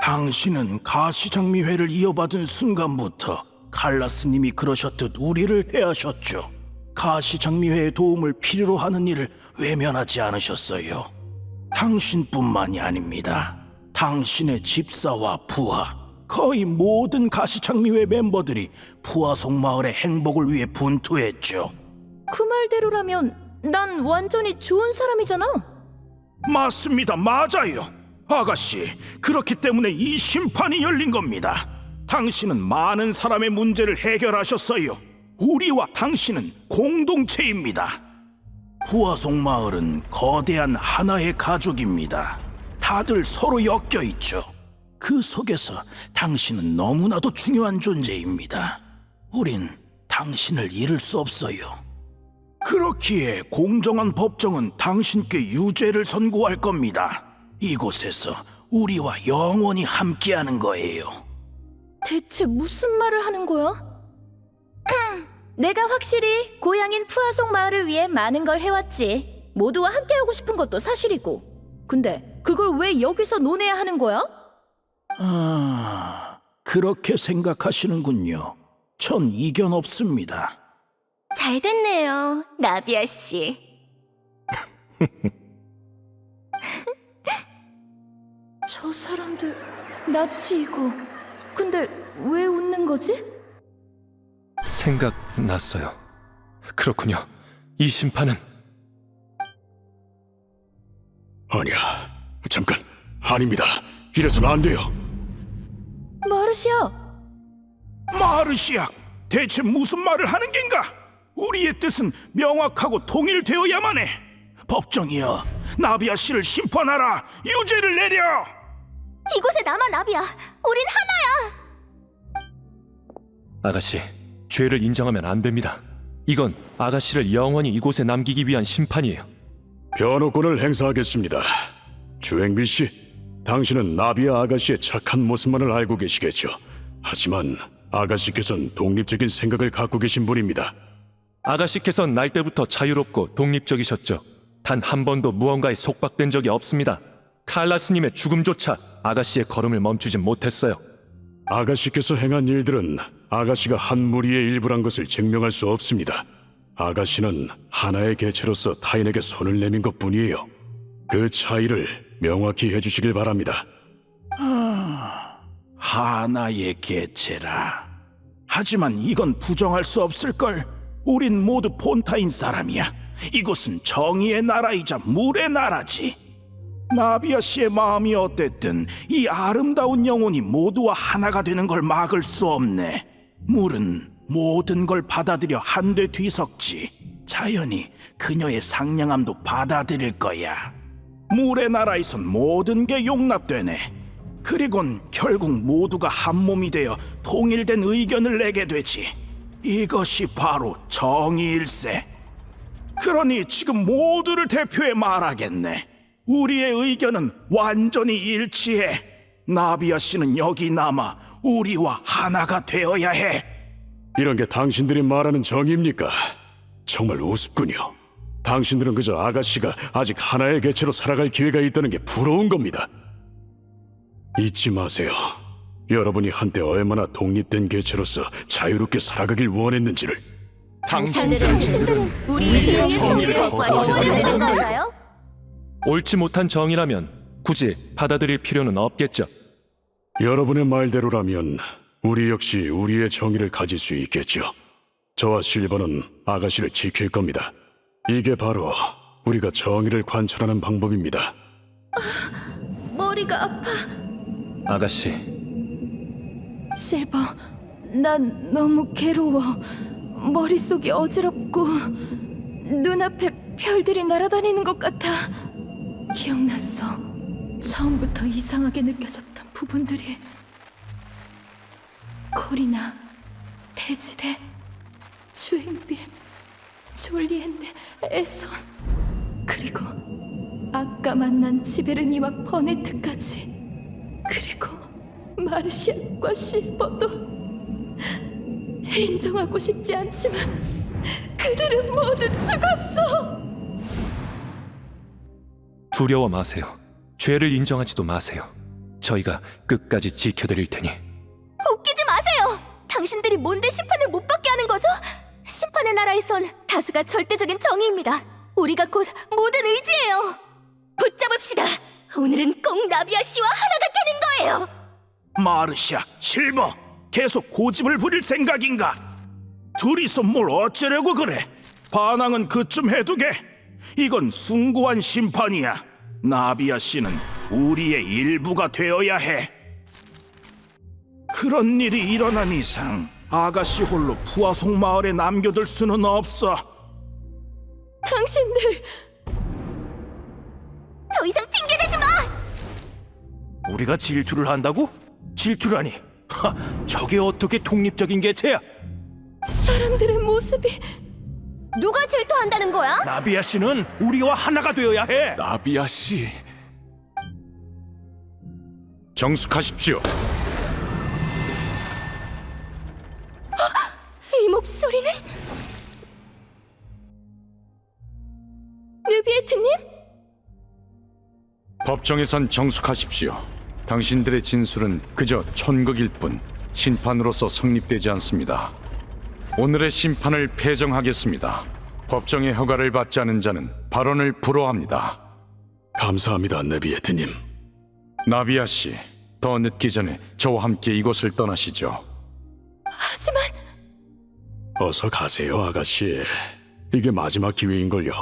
당신은 가시장미회를 이어받은 순간부터 칼라스님이 그러셨듯 우리를 대하셨죠. 가시장미회의 도움을 필요로 하는 일을 외면하지 않으셨어요. 당신뿐만이 아닙니다. 당신의 집사와 부하, 거의 모든 가시장미회 멤버들이 푸아송 마을의 행복을 위해 분투했죠. 그 말대로라면 난 완전히 좋은 사람이잖아. 맞습니다. 맞아요. 아가씨, 그렇기 때문에 이 심판이 열린 겁니다. 당신은 많은 사람의 문제를 해결하셨어요. 우리와 당신은 공동체입니다. 푸아송 마을은 거대한 하나의 가족입니다. 다들 서로 엮여 있죠. 그 속에서 당신은 너무나도 중요한 존재입니다. 우린 당신을 잃을 수 없어요. 그렇기에 공정한 법정은 당신께 유죄를 선고할 겁니다. 이곳에서 우리와 영원히 함께하는 거예요. 대체 무슨 말을 하는 거야? 내가 확실히 고향인 푸아송 마을을 위해 많은 걸 해왔지. 모두와 함께하고 싶은 것도 사실이고. 근데 그걸 왜 여기서 논해야 하는 거야? 그렇게 생각하시는군요. 전 이견 없습니다. 잘 됐네요, 나비아 씨. 저 사람들 낯이 익어. 근데 왜 웃는 거지? 생각났어요. 그렇군요. 이 심판은 아니야, 잠깐, 아닙니다. 이래서는 안 돼요. 마르시아, 마르시악, 대체 무슨 말을 하는 겐가? 우리의 뜻은 명확하고 통일되어야만 해. 법정이여, 나비아 씨를 심판하라. 유죄를 내려. 이곳에 남아 나비야. 우린 하나야. 아가씨, 죄를 인정하면 안 됩니다. 이건 아가씨를 영원히 이곳에 남기기 위한 심판이에요. 변호권을 행사하겠습니다. 주앵빌 씨, 당신은 나비아 아가씨의 착한 모습만을 알고 계시겠죠. 하지만 아가씨께서는 독립적인 생각을 갖고 계신 분입니다. 아가씨께선 날 때부터 자유롭고 독립적이셨죠. 단 한 번도 무언가에 속박된 적이 없습니다. 칼라스님의 죽음조차 아가씨의 걸음을 멈추진 못했어요. 아가씨께서 행한 일들은 아가씨가 한 무리의 일부란 것을 증명할 수 없습니다. 아가씨는 하나의 개체로서 타인에게 손을 내민 것뿐이에요. 그 차이를 명확히 해주시길 바랍니다. 하나의 개체라. 하지만 이건 부정할 수 없을걸. 우린 모두 폰타인 사람이야. 이곳은 정의의 나라이자 물의 나라지. 나비아 씨의 마음이 어땠든 이 아름다운 영혼이 모두와 하나가 되는 걸 막을 수 없네. 물은 모든 걸 받아들여 한데 뒤섞지. 자연히 그녀의 상냥함도 받아들일 거야. 물의 나라에선 모든 게 용납되네. 그리곤 결국 모두가 한 몸이 되어 통일된 의견을 내게 되지. 이것이 바로 정의일세. 그러니 지금 모두를 대표해 말하겠네. 우리의 의견은 완전히 일치해. 나비아 씨는 여기 남아 우리와 하나가 되어야 해. 이런 게 당신들이 말하는 정의입니까? 정말 우습군요. 당신들은 그저 아가씨가 아직 하나의 개체로 살아갈 기회가 있다는 게 부러운 겁니다. 잊지 마세요. 여러분이 한때 얼마나 독립된 개체로서 자유롭게 살아가길 원했는지를. 당신들은 우리의 정의를 원하는 건가요? 옳지 못한 정의라면 굳이 받아들일 필요는 없겠죠. 여러분의 말대로라면 우리 역시 우리의 정의를 가질 수 있겠죠. 저와 실버는 아가씨를 지킬 겁니다. 이게 바로 우리가 정의를 관철하는 방법입니다. 머리가 아파. 아가씨, 실버, 난 너무 괴로워. 머릿속이 어지럽고 눈앞에 별들이 날아다니는 것 같아. 기억났어. 처음부터 이상하게 느껴졌던 부분들이. 코리나, 데즈레, 주인빌, 졸리엔네, 에손, 그리고 아까 만난 지베르니와 버네트까지. 그리고 마르시아과 실버도. 인정하고 싶지 않지만 그들은 모두 죽었어. 두려워 마세요. 죄를 인정하지도 마세요. 저희가 끝까지 지켜드릴 테니. 웃기지 마세요. 당신들이 뭔데 심판을 못 받게 하는 거죠? 심판의 나라에선 다수가 절대적인 정의입니다. 우리가 곧 모든 의지예요. 붙잡읍시다. 오늘은 꼭 나비아 씨와 하나가 되는 거예요. 마르샤, 실버, 계속 고집을 부릴 생각인가? 둘이서 뭘 어쩌려고 그래? 반항은 그쯤 해두게. 이건 숭고한 심판이야. 나비아 씨는 우리의 일부가 되어야 해. 그런 일이 일어난 이상 아가씨 홀로 푸아송 마을에 남겨둘 수는 없어. 당신들 더 이상 핑계대지 마. 우리가 질투를 한다고? 질투라니. 저게 어떻게 독립적인 개체야? 사람들의 모습이. 누가 질투한다는 거야? 나비아 씨는 우리와 하나가 되어야 해. 나비아 씨, 정숙하십시오. 이 목소리는 느비에트님? 법정에선 정숙하십시오. 당신들의 진술은 그저 촌극일 뿐 심판으로서 성립되지 않습니다. 오늘의 심판을 폐정하겠습니다. 법정의 허가를 받지 않은 자는 발언을 불허합니다. 감사합니다, 네비에트님. 나비아 씨, 더 늦기 전에 저와 함께 이곳을 떠나시죠. 하지만 어서 가세요, 아가씨. 이게 마지막 기회인걸요.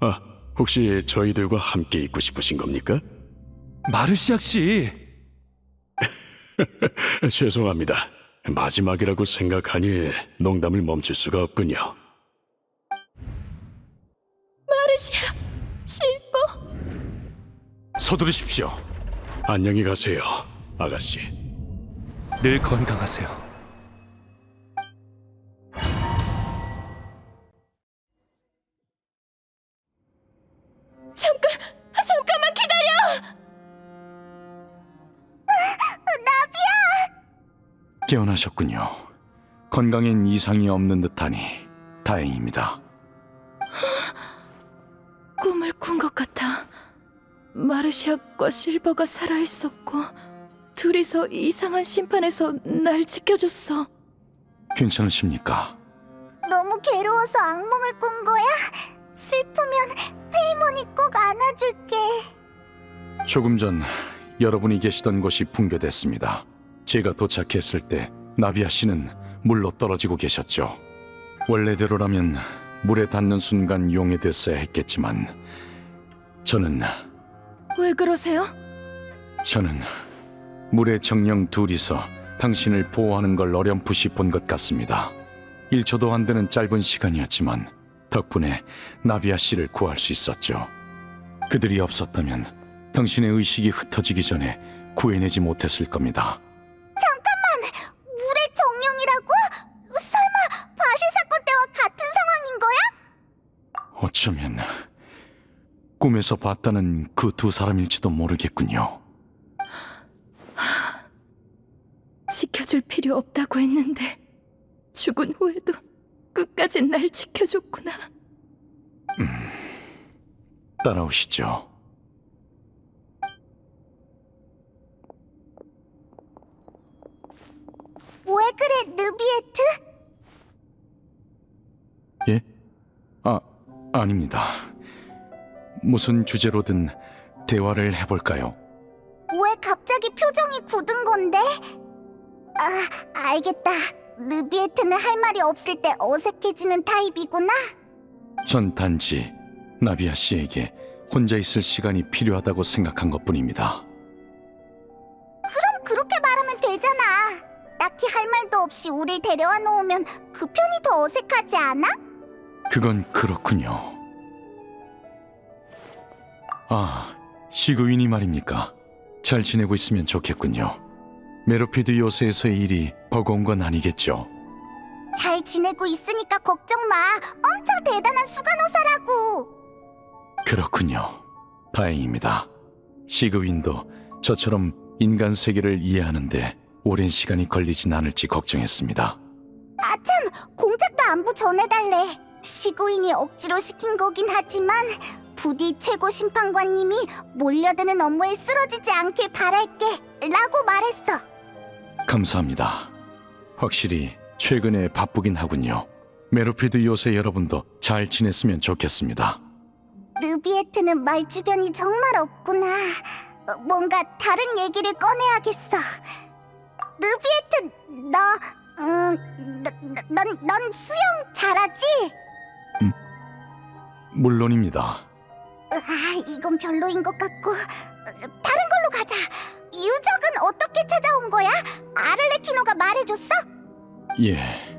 아, 혹시 저희들과 함께 있고 싶으신 겁니까? 마르시악 씨. 죄송합니다. 마지막이라고 생각하니 농담을 멈출 수가 없군요. 마르시아, 실버. 서두르십시오. 안녕히 가세요, 아가씨. 늘 건강하세요. 잠깐만 기다려! 깨어나셨군요. 건강엔 이상이 없는 듯하니 다행입니다. 꿈을 꾼 것 같아. 마르시아과 실버가 살아있었고 둘이서 이상한 심판에서 날 지켜줬어. 괜찮으십니까? 너무 괴로워서 악몽을 꾼 거야? 슬프면 페이몬이 꼭 안아줄게. 조금 전 여러분이 계시던 곳이 붕괴됐습니다. 제가 도착했을 때 나비아 씨는 물로 떨어지고 계셨죠. 원래대로라면 물에 닿는 순간 용해됐어야 했겠지만 저는 왜 그러세요? 물에 정령 둘이서 당신을 보호하는 걸 어렴풋이 본 것 같습니다. 1초도 안 되는 짧은 시간이었지만 덕분에 나비아 씨를 구할 수 있었죠. 그들이 없었다면 당신의 의식이 흩어지기 전에 구해내지 못했을 겁니다. 물의 정령이라고? 설마 바실 사건 때와 같은 상황인 거야? 어쩌면 꿈에서 봤다는 그 두 사람일지도 모르겠군요. 지켜줄 필요 없다고 했는데 죽은 후에도 끝까지 날 지켜줬구나. 따라오시죠. 왜 그래, 느비에트? 예? 아닙니다. 무슨 주제로든 대화를 해볼까요? 왜 갑자기 표정이 굳은 건데? 알겠다. 느비에트는 할 말이 없을 때 어색해지는 타입이구나. 전 단지 나비아 씨에게 혼자 있을 시간이 필요하다고 생각한 것뿐입니다. 그럼 그렇게 말하면 되잖아. 딱히 할 말도 없이 우릴 데려와 놓으면 그 편이 더 어색하지 않아? 그건 그렇군요. 시그윈이 말입니까? 잘 지내고 있으면 좋겠군요. 메로피드 요새에서의 일이 버거운 건 아니겠죠? 잘 지내고 있으니까 걱정 마. 엄청 대단한 수간호사라고. 그렇군요. 다행입니다. 시그윈도 저처럼 인간 세계를 이해하는데 오랜 시간이 걸리진 않을지 걱정했습니다. 아참, 공작도 안부 전해달래. 시구인이 억지로 시킨 거긴 하지만 부디 최고 심판관님이 몰려드는 업무에 쓰러지지 않길 바랄게 라고 말했어. 감사합니다. 확실히 최근에 바쁘긴 하군요. 메로피드 요새 여러분도 잘 지냈으면 좋겠습니다. 느비에트는 말 주변이 정말 없구나. 뭔가 다른 얘기를 꺼내야겠어. 느비에트, 넌 수영 잘하지? 물론입니다. 이건 별로인 것 같고 다른 걸로 가자. 유적은 어떻게 찾아온 거야? 아를레키노가 말해줬어? 예.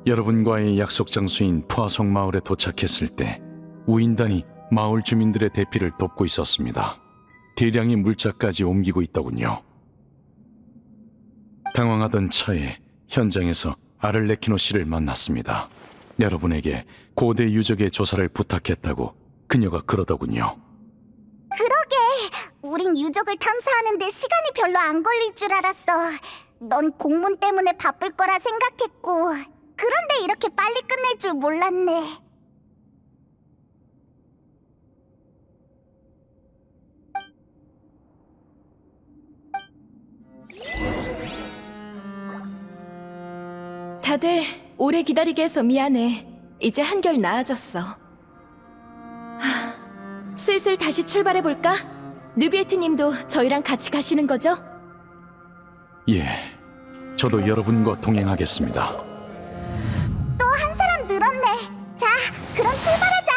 여러분과의 약속 장소인 푸아송 마을에 도착했을 때 우인단이 마을 주민들의 대피를 돕고 있었습니다. 대량의 물자까지 옮기고 있더군요. 당황하던 차에 현장에서 아를레키노 씨를 만났습니다. 여러분에게 고대 유적의 조사를 부탁했다고 그녀가 그러더군요. 그러게, 우린 유적을 탐사하는데 시간이 별로 안 걸릴 줄 알았어. 넌 공문 때문에 바쁠 거라 생각했고, 그런데 이렇게 빨리 끝낼 줄 몰랐네. 다들 오래 기다리게 해서 미안해. 이제 한결 나아졌어. 슬슬 다시 출발해볼까? 느비에트님도 저희랑 같이 가시는 거죠? 예, 저도 여러분과 동행하겠습니다. 또 한 사람 늘었네. 자, 그럼 출발하자.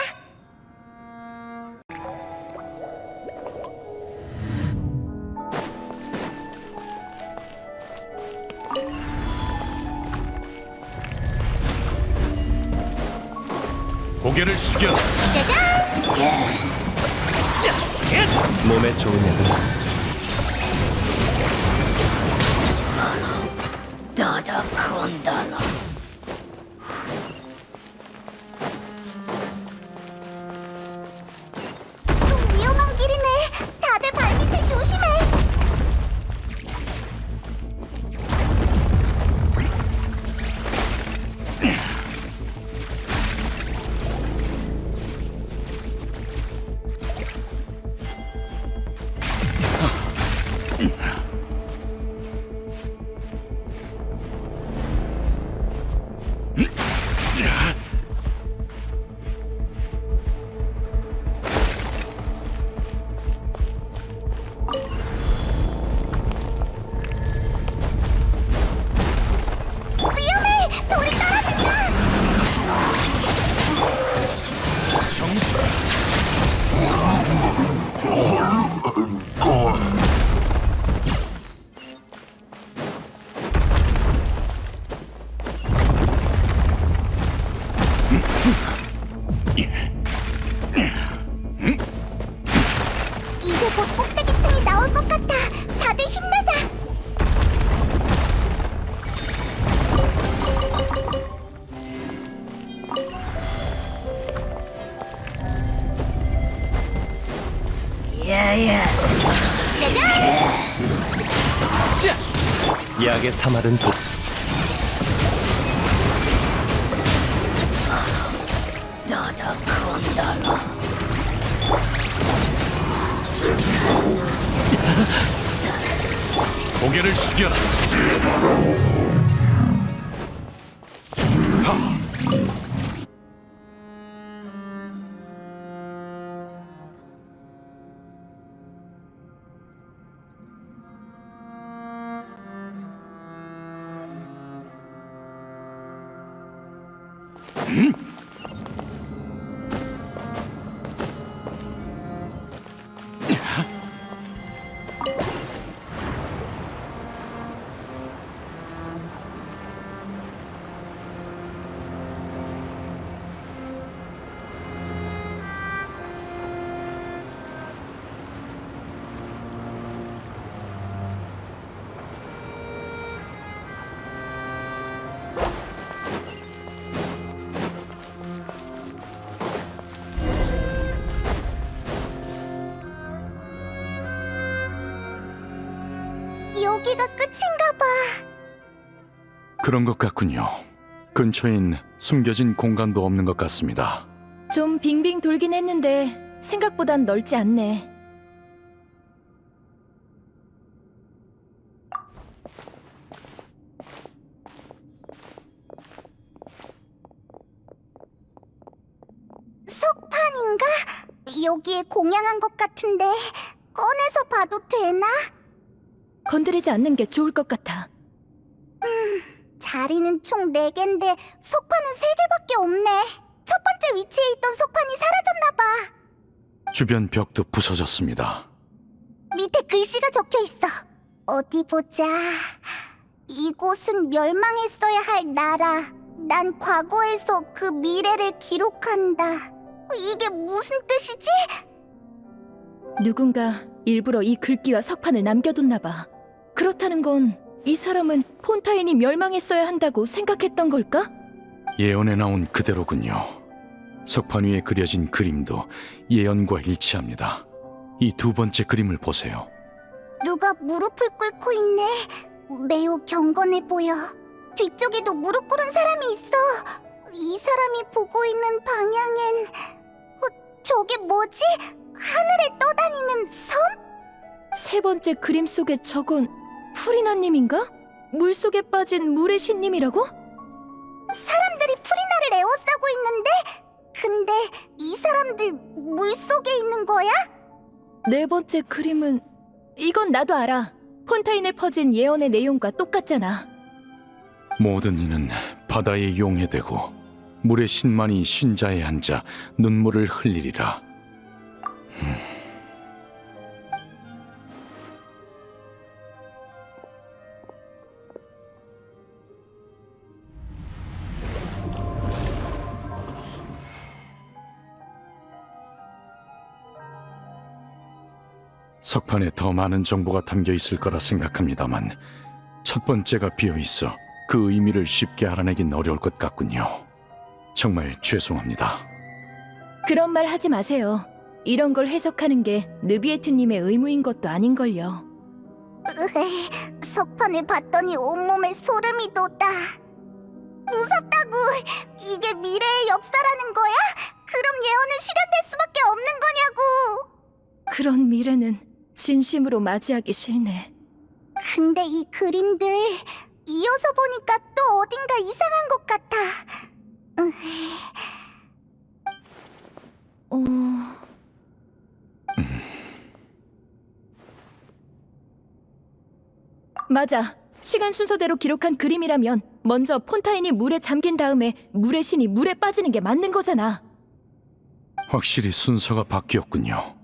고개를 숙여. 몸에 좋은 약은 좀 위험한 길이네. 다들 발밑을 조심해. 위험해! 돌이 떨어진다! 이제 곧 꼭대기층이 나올 것 같아. 다들 힘내자. 약의 사마른 독. 고개를 숙여라. 여기가 끝인가 봐. 그런 것 같군요. 근처엔 숨겨진 공간도 없는 것 같습니다. 좀 빙빙 돌긴 했는데 생각보단 넓지 않네. 석판인가? 여기에 공양한 것 같은데 꺼내서 봐도 되나? 건드리지 않는 게 좋을 것 같아. 자리는 총 4개인데 석판은 3개밖에 없네. 첫 번째 위치에 있던 석판이 사라졌나 봐. 주변 벽도 부서졌습니다. 밑에 글씨가 적혀 있어. 어디 보자. 이곳은 멸망했어야 할 나라. 난 과거에서 그 미래를 기록한다. 이게 무슨 뜻이지? 누군가 일부러 이 글귀와 석판을 남겨뒀나 봐. 그렇다는 건 이 사람은 폰타인이 멸망했어야 한다고 생각했던 걸까? 예언에 나온 그대로군요. 석판 위에 그려진 그림도 예언과 일치합니다. 이 두 번째 그림을 보세요. 누가 무릎을 꿇고 있네. 매우 경건해 보여. 뒤쪽에도 무릎 꿇은 사람이 있어. 이 사람이 보고 있는 방향엔 저게 뭐지? 하늘에 떠다니는 섬? 세 번째 그림 속의 저건 프리나님인가? 물속에 빠진 물의 신님이라고? 사람들이 프리나를 에워싸고 있는데? 근데 이 사람들 물속에 있는 거야? 네 번째 그림은 이건 나도 알아. 폰타인에 퍼진 예언의 내용과 똑같잖아. 모든 이는 바다에 용해되고 물의 신만이 쉰자에 앉아 눈물을 흘리리라. 석판에 더 많은 정보가 담겨 있을 거라 생각합니다만 첫 번째가 비어 있어 그 의미를 쉽게 알아내긴 어려울 것 같군요. 정말 죄송합니다. 그런 말 하지 마세요. 이런 걸 해석하는 게 느비에트님의 의무인 것도 아닌걸요. 석판을 봤더니 온몸에 소름이 돋아. 무섭다고. 이게 미래의 역사라는 거야? 그럼 예언은 실현될 수밖에 없는 거냐고. 그런 미래는 진심으로 맞이하기 싫네. 근데 이 그림들 이어서 보니까 또 어딘가 이상한 것 같아. 맞아. 시간 순서대로 기록한 그림이라면 먼저 폰타인이 물에 잠긴 다음에 물의 신이 물에 빠지는 게 맞는 거잖아. 확실히 순서가 바뀌었군요.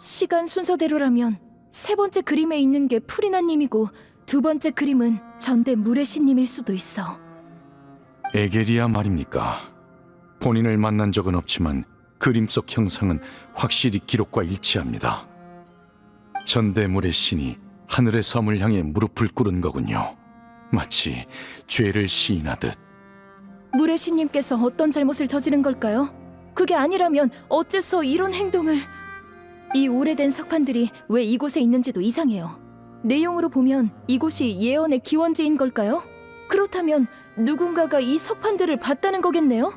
시간 순서대로라면 세 번째 그림에 있는 게 프리나님이고 두 번째 그림은 전대 물의 신님일 수도 있어. 에게리아 말입니까? 본인을 만난 적은 없지만 그림 속 형상은 확실히 기록과 일치합니다. 전대물의 신이 하늘의 섬을 향해 무릎을 꿇은 거군요. 마치 죄를 시인하듯. 물의 신님께서 어떤 잘못을 저지른 걸까요? 그게 아니라면 어째서 이런 행동을... 이 오래된 석판들이 왜 이곳에 있는지도 이상해요. 내용으로 보면 이곳이 예언의 기원지인 걸까요? 그렇다면 누군가가 이 석판들을 봤다는 거겠네요?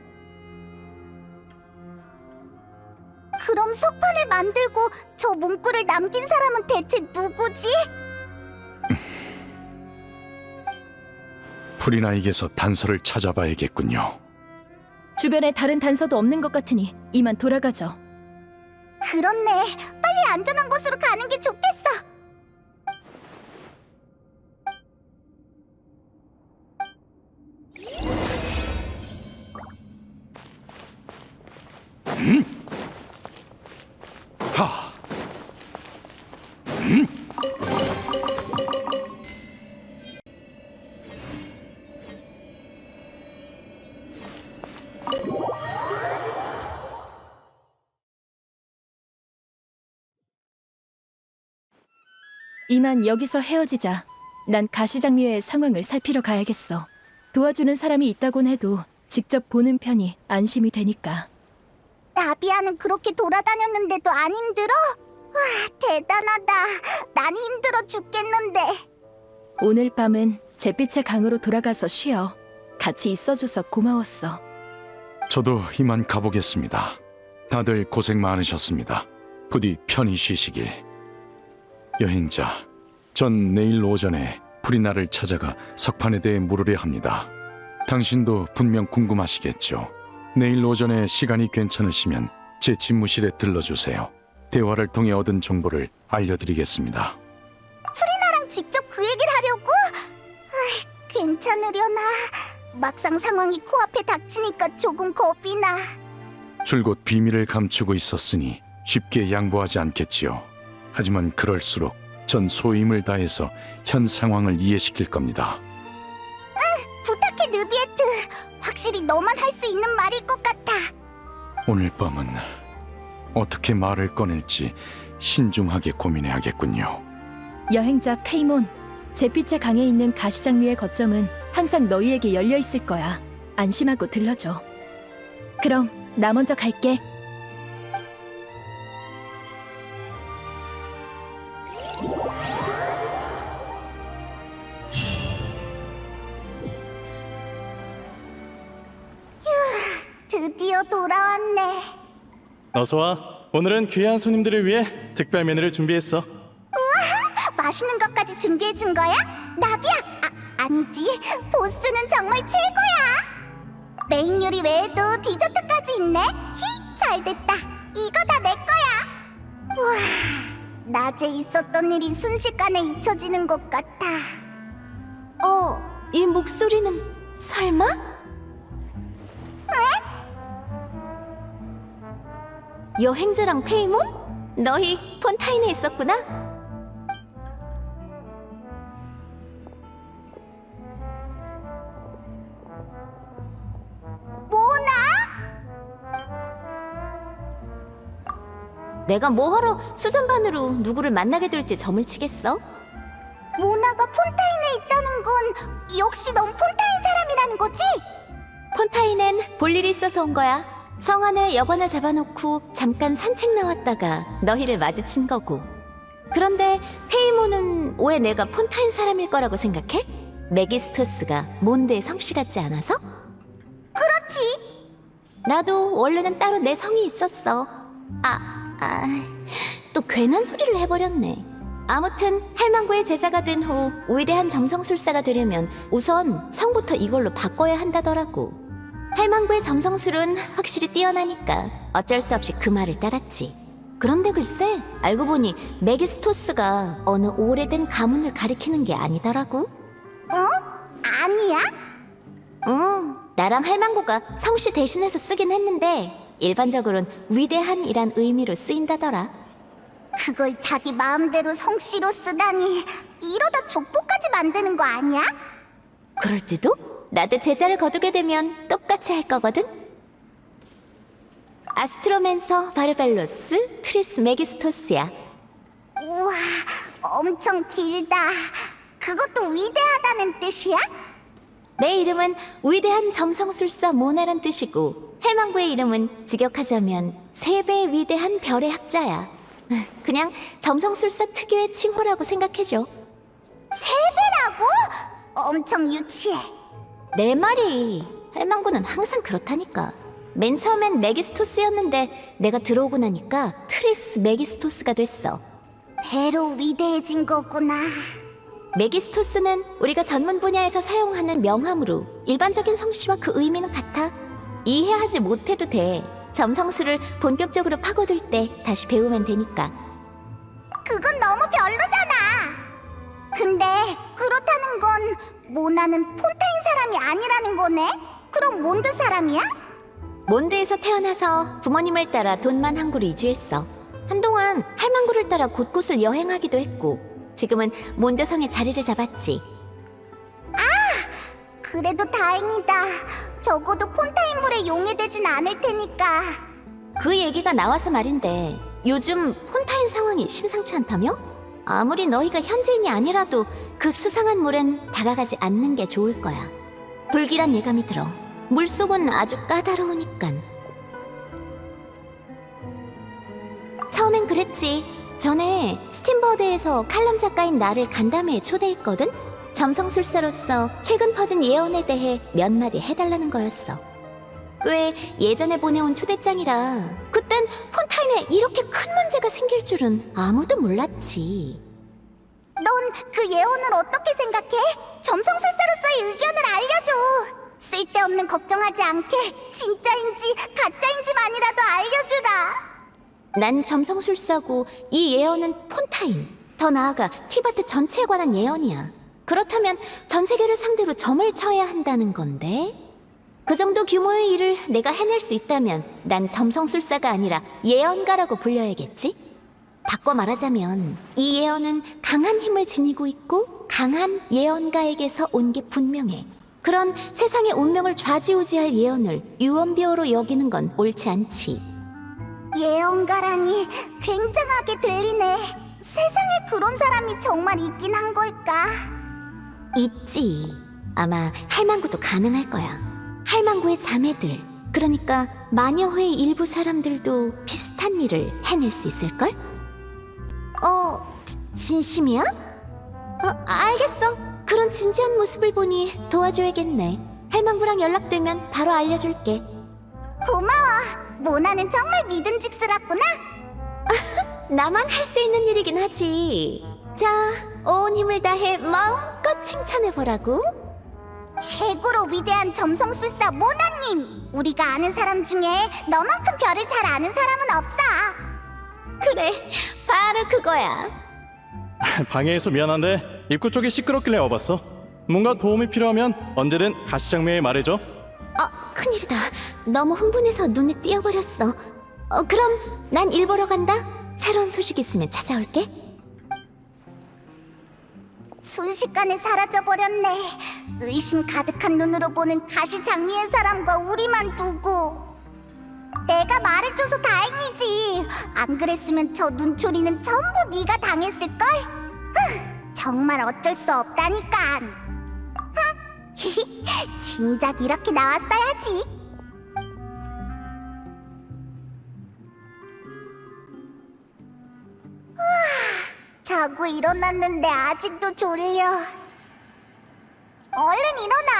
그럼 석판을 만들고 저 문구를 남긴 사람은 대체 누구지? 프리나에게서 단서를 찾아봐야겠군요. 주변에 다른 단서도 없는 것 같으니 이만 돌아가죠. 그렇네. 빨리 안전한 곳으로 가는 게 좋겠어. 하! 이만 여기서 헤어지자. 난 가시장미회의 상황을 살피러 가야겠어. 도와주는 사람이 있다곤 해도 직접 보는 편이 안심이 되니까. 나비아는 그렇게 돌아다녔는데도 안 힘들어? 와, 대단하다. 난 힘들어 죽겠는데. 오늘 밤은 잿빛의 강으로 돌아가서 쉬어. 같이 있어줘서 고마웠어. 저도 이만 가보겠습니다. 다들 고생 많으셨습니다. 부디 편히 쉬시길. 여행자, 전 내일 오전에 프리나를 찾아가 석판에 대해 물으려 합니다. 당신도 분명 궁금하시겠죠? 내일 오전에 시간이 괜찮으시면 제 집무실에 들러주세요. 대화를 통해 얻은 정보를 알려드리겠습니다. 프리나랑 직접 그 얘기를 하려고? 아이, 괜찮으려나? 막상 상황이 코앞에 닥치니까 조금 겁이 나. 줄곧 비밀을 감추고 있었으니 쉽게 양보하지 않겠지요. 하지만 그럴수록 전 소임을 다해서 현 상황을 이해시킬 겁니다. 부탁해, 느비에트. 확실히 너만 할 수 있는 말일 것 같아. 오늘 밤은 어떻게 말을 꺼낼지 신중하게 고민해야겠군요. 여행자 페이몬, 잿빛의 강에 있는 가시장미의 거점은 항상 너희에게 열려 있을 거야. 안심하고 들러줘. 그럼 나 먼저 갈게. 드디어 돌아왔네. 어서 와. 오늘은 귀한 손님들을 위해 특별 메뉴를 준비했어. 맛있는 것까지 준비해준 거야? 나비야! 아니지. 보스는 정말 최고야. 메인 요리 외에도 디저트까지 있네. 히, 잘됐다. 이거 다 내 거야. 우와, 낮에 있었던 일이 순식간에 잊혀지는 것 같아. 이 목소리는 설마? 여행자랑 페이몬? 너희 폰타인에 있었구나? 모나? 내가 뭐하러 수전반으로 누구를 만나게 될지 점을 치겠어? 모나가 폰타인에 있다는 건 역시 넌 폰타인 사람이라는 거지? 폰타인엔 볼 일이 있어서 온 거야. 성 안에 여관을 잡아놓고 잠깐 산책 나왔다가 너희를 마주친 거고. 그런데 페이몬은 왜 내가 폰타인 사람일 거라고 생각해? 메기스토스가 몬드의 성씨 같지 않아서? 그렇지. 나도 원래는 따로 내 성이 있었어. 또 괜한 소리를 해버렸네. 아무튼 할망구의 제자가 된 후 위대한 점성술사가 되려면 우선 성부터 이걸로 바꿔야 한다더라고. 할망구의 점성술은 확실히 뛰어나니까 어쩔 수 없이 그 말을 따랐지. 그런데 글쎄 알고 보니 메기스토스가 어느 오래된 가문을 가리키는 게 아니더라고. 아니야? 나랑 할망구가 성씨 대신해서 쓰긴 했는데 일반적으로는 위대한이란 의미로 쓰인다더라. 그걸 자기 마음대로 성씨로 쓰다니. 이러다 족보까지 만드는 거 아니야? 그럴지도? 나도 제자를 거두게 되면 똑같이 할 거거든? 아스트로맨서 바르벨로스 트리스 메기스토스야. 우와, 엄청 길다. 그것도 위대하다는 뜻이야? 내 이름은 위대한 점성술사 모나란 뜻이고, 헬망구의 이름은 직역하자면 3배의 위대한 별의 학자야. 그냥 점성술사 특유의 칭호라고 생각해줘. 3배라고? 엄청 유치해. 내 말이, 헬망구는 항상 그렇다니까. 맨 처음엔 메기스토스였는데 내가 들어오고 나니까 트리스 메기스토스가 됐어. 배로 위대해진 거구나. 메기스토스는 우리가 전문 분야에서 사용하는 명함으로 일반적인 성씨와 그 의미는 같아. 이해하지 못해도 돼. 점성술을 본격적으로 파고들 때 다시 배우면 되니까. 그건 너무 별로잖아. 근데 그렇다는 건 모나는 폰타인 사람이 아니라는 거네? 그럼 몬드 사람이야? 몬드에서 태어나서 부모님을 따라 돈만 항구로 이주했어. 한동안 할망구를 따라 곳곳을 여행하기도 했고, 지금은 몬드성에 자리를 잡았지. 아! 그래도 다행이다. 적어도 폰타인물에 용해되진 않을 테니까. 그 얘기가 나와서 말인데, 요즘 폰타인 상황이 심상치 않다며? 아무리 너희가 현지인이 아니라도 그 수상한 물엔 다가가지 않는 게 좋을 거야. 불길한 예감이 들어. 물속은 아주 까다로우니깐. 처음엔 그랬지. 전에 스팀버드에서 칼럼 작가인 나를 간담회에 초대했거든? 점성술사로서 최근 퍼진 예언에 대해 몇 마디 해달라는 거였어. 꽤 예전에 보내온 초대장이라 그땐 폰타인에 이렇게 큰 문제가 생길 줄은 아무도 몰랐지. 넌 그 예언을 어떻게 생각해? 점성술사로서의 의견을 알려줘. 쓸데없는 걱정하지 않게 진짜인지 가짜인지만이라도 알려주라. 난 점성술사고 이 예언은 폰타인, 더 나아가 티바트 전체에 관한 예언이야. 그렇다면 전 세계를 상대로 점을 쳐야 한다는 건데, 그 정도 규모의 일을 내가 해낼 수 있다면 난 점성술사가 아니라 예언가라고 불려야겠지? 바꿔 말하자면 이 예언은 강한 힘을 지니고 있고 강한 예언가에게서 온 게 분명해. 그런 세상의 운명을 좌지우지할 예언을 유언비어로 여기는 건 옳지 않지. 예언가라니 굉장하게 들리네. 세상에 그런 사람이 정말 있긴 한 걸까? 있지. 아마 할망구도 가능할 거야. 할망구의 자매들, 그러니까 마녀회의 일부 사람들도 비슷한 일을 해낼 수 있을걸? 진심이야? 알겠어. 그런 진지한 모습을 보니 도와줘야겠네. 할망구랑 연락되면 바로 알려줄게. 고마워. 모나는 정말 믿음직스럽구나. 나만 할 수 있는 일이긴 하지. 자, 온 힘을 다해 마음껏 칭찬해보라고. 최고로 위대한 점성술사 모나님! 우리가 아는 사람 중에 너만큼 별을 잘 아는 사람은 없어. 그래, 바로 그거야. 방해해서 미안한데 입구 쪽이 시끄럽길래 와봤어. 뭔가 도움이 필요하면 언제든 가시장미에 말해줘. 큰일이다. 너무 흥분해서 눈에 띄어버렸어. 그럼 난 일 보러 간다. 새로운 소식 있으면 찾아올게. 순식간에 사라져버렸네. 의심 가득한 눈으로 보는 가시장미의 사람과 우리만 두고. 내가 말해줘서 다행이지. 안 그랬으면 저 눈초리는 전부 네가 당했을걸? 정말 어쩔 수 없다니까. 진작 이렇게 나왔어야지. 자고 일어났는데 아직도 졸려. 얼른 일어나.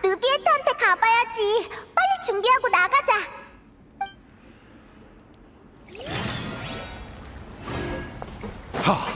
느비에트한테 가봐야지. 빨리 준비하고 나가자. 하!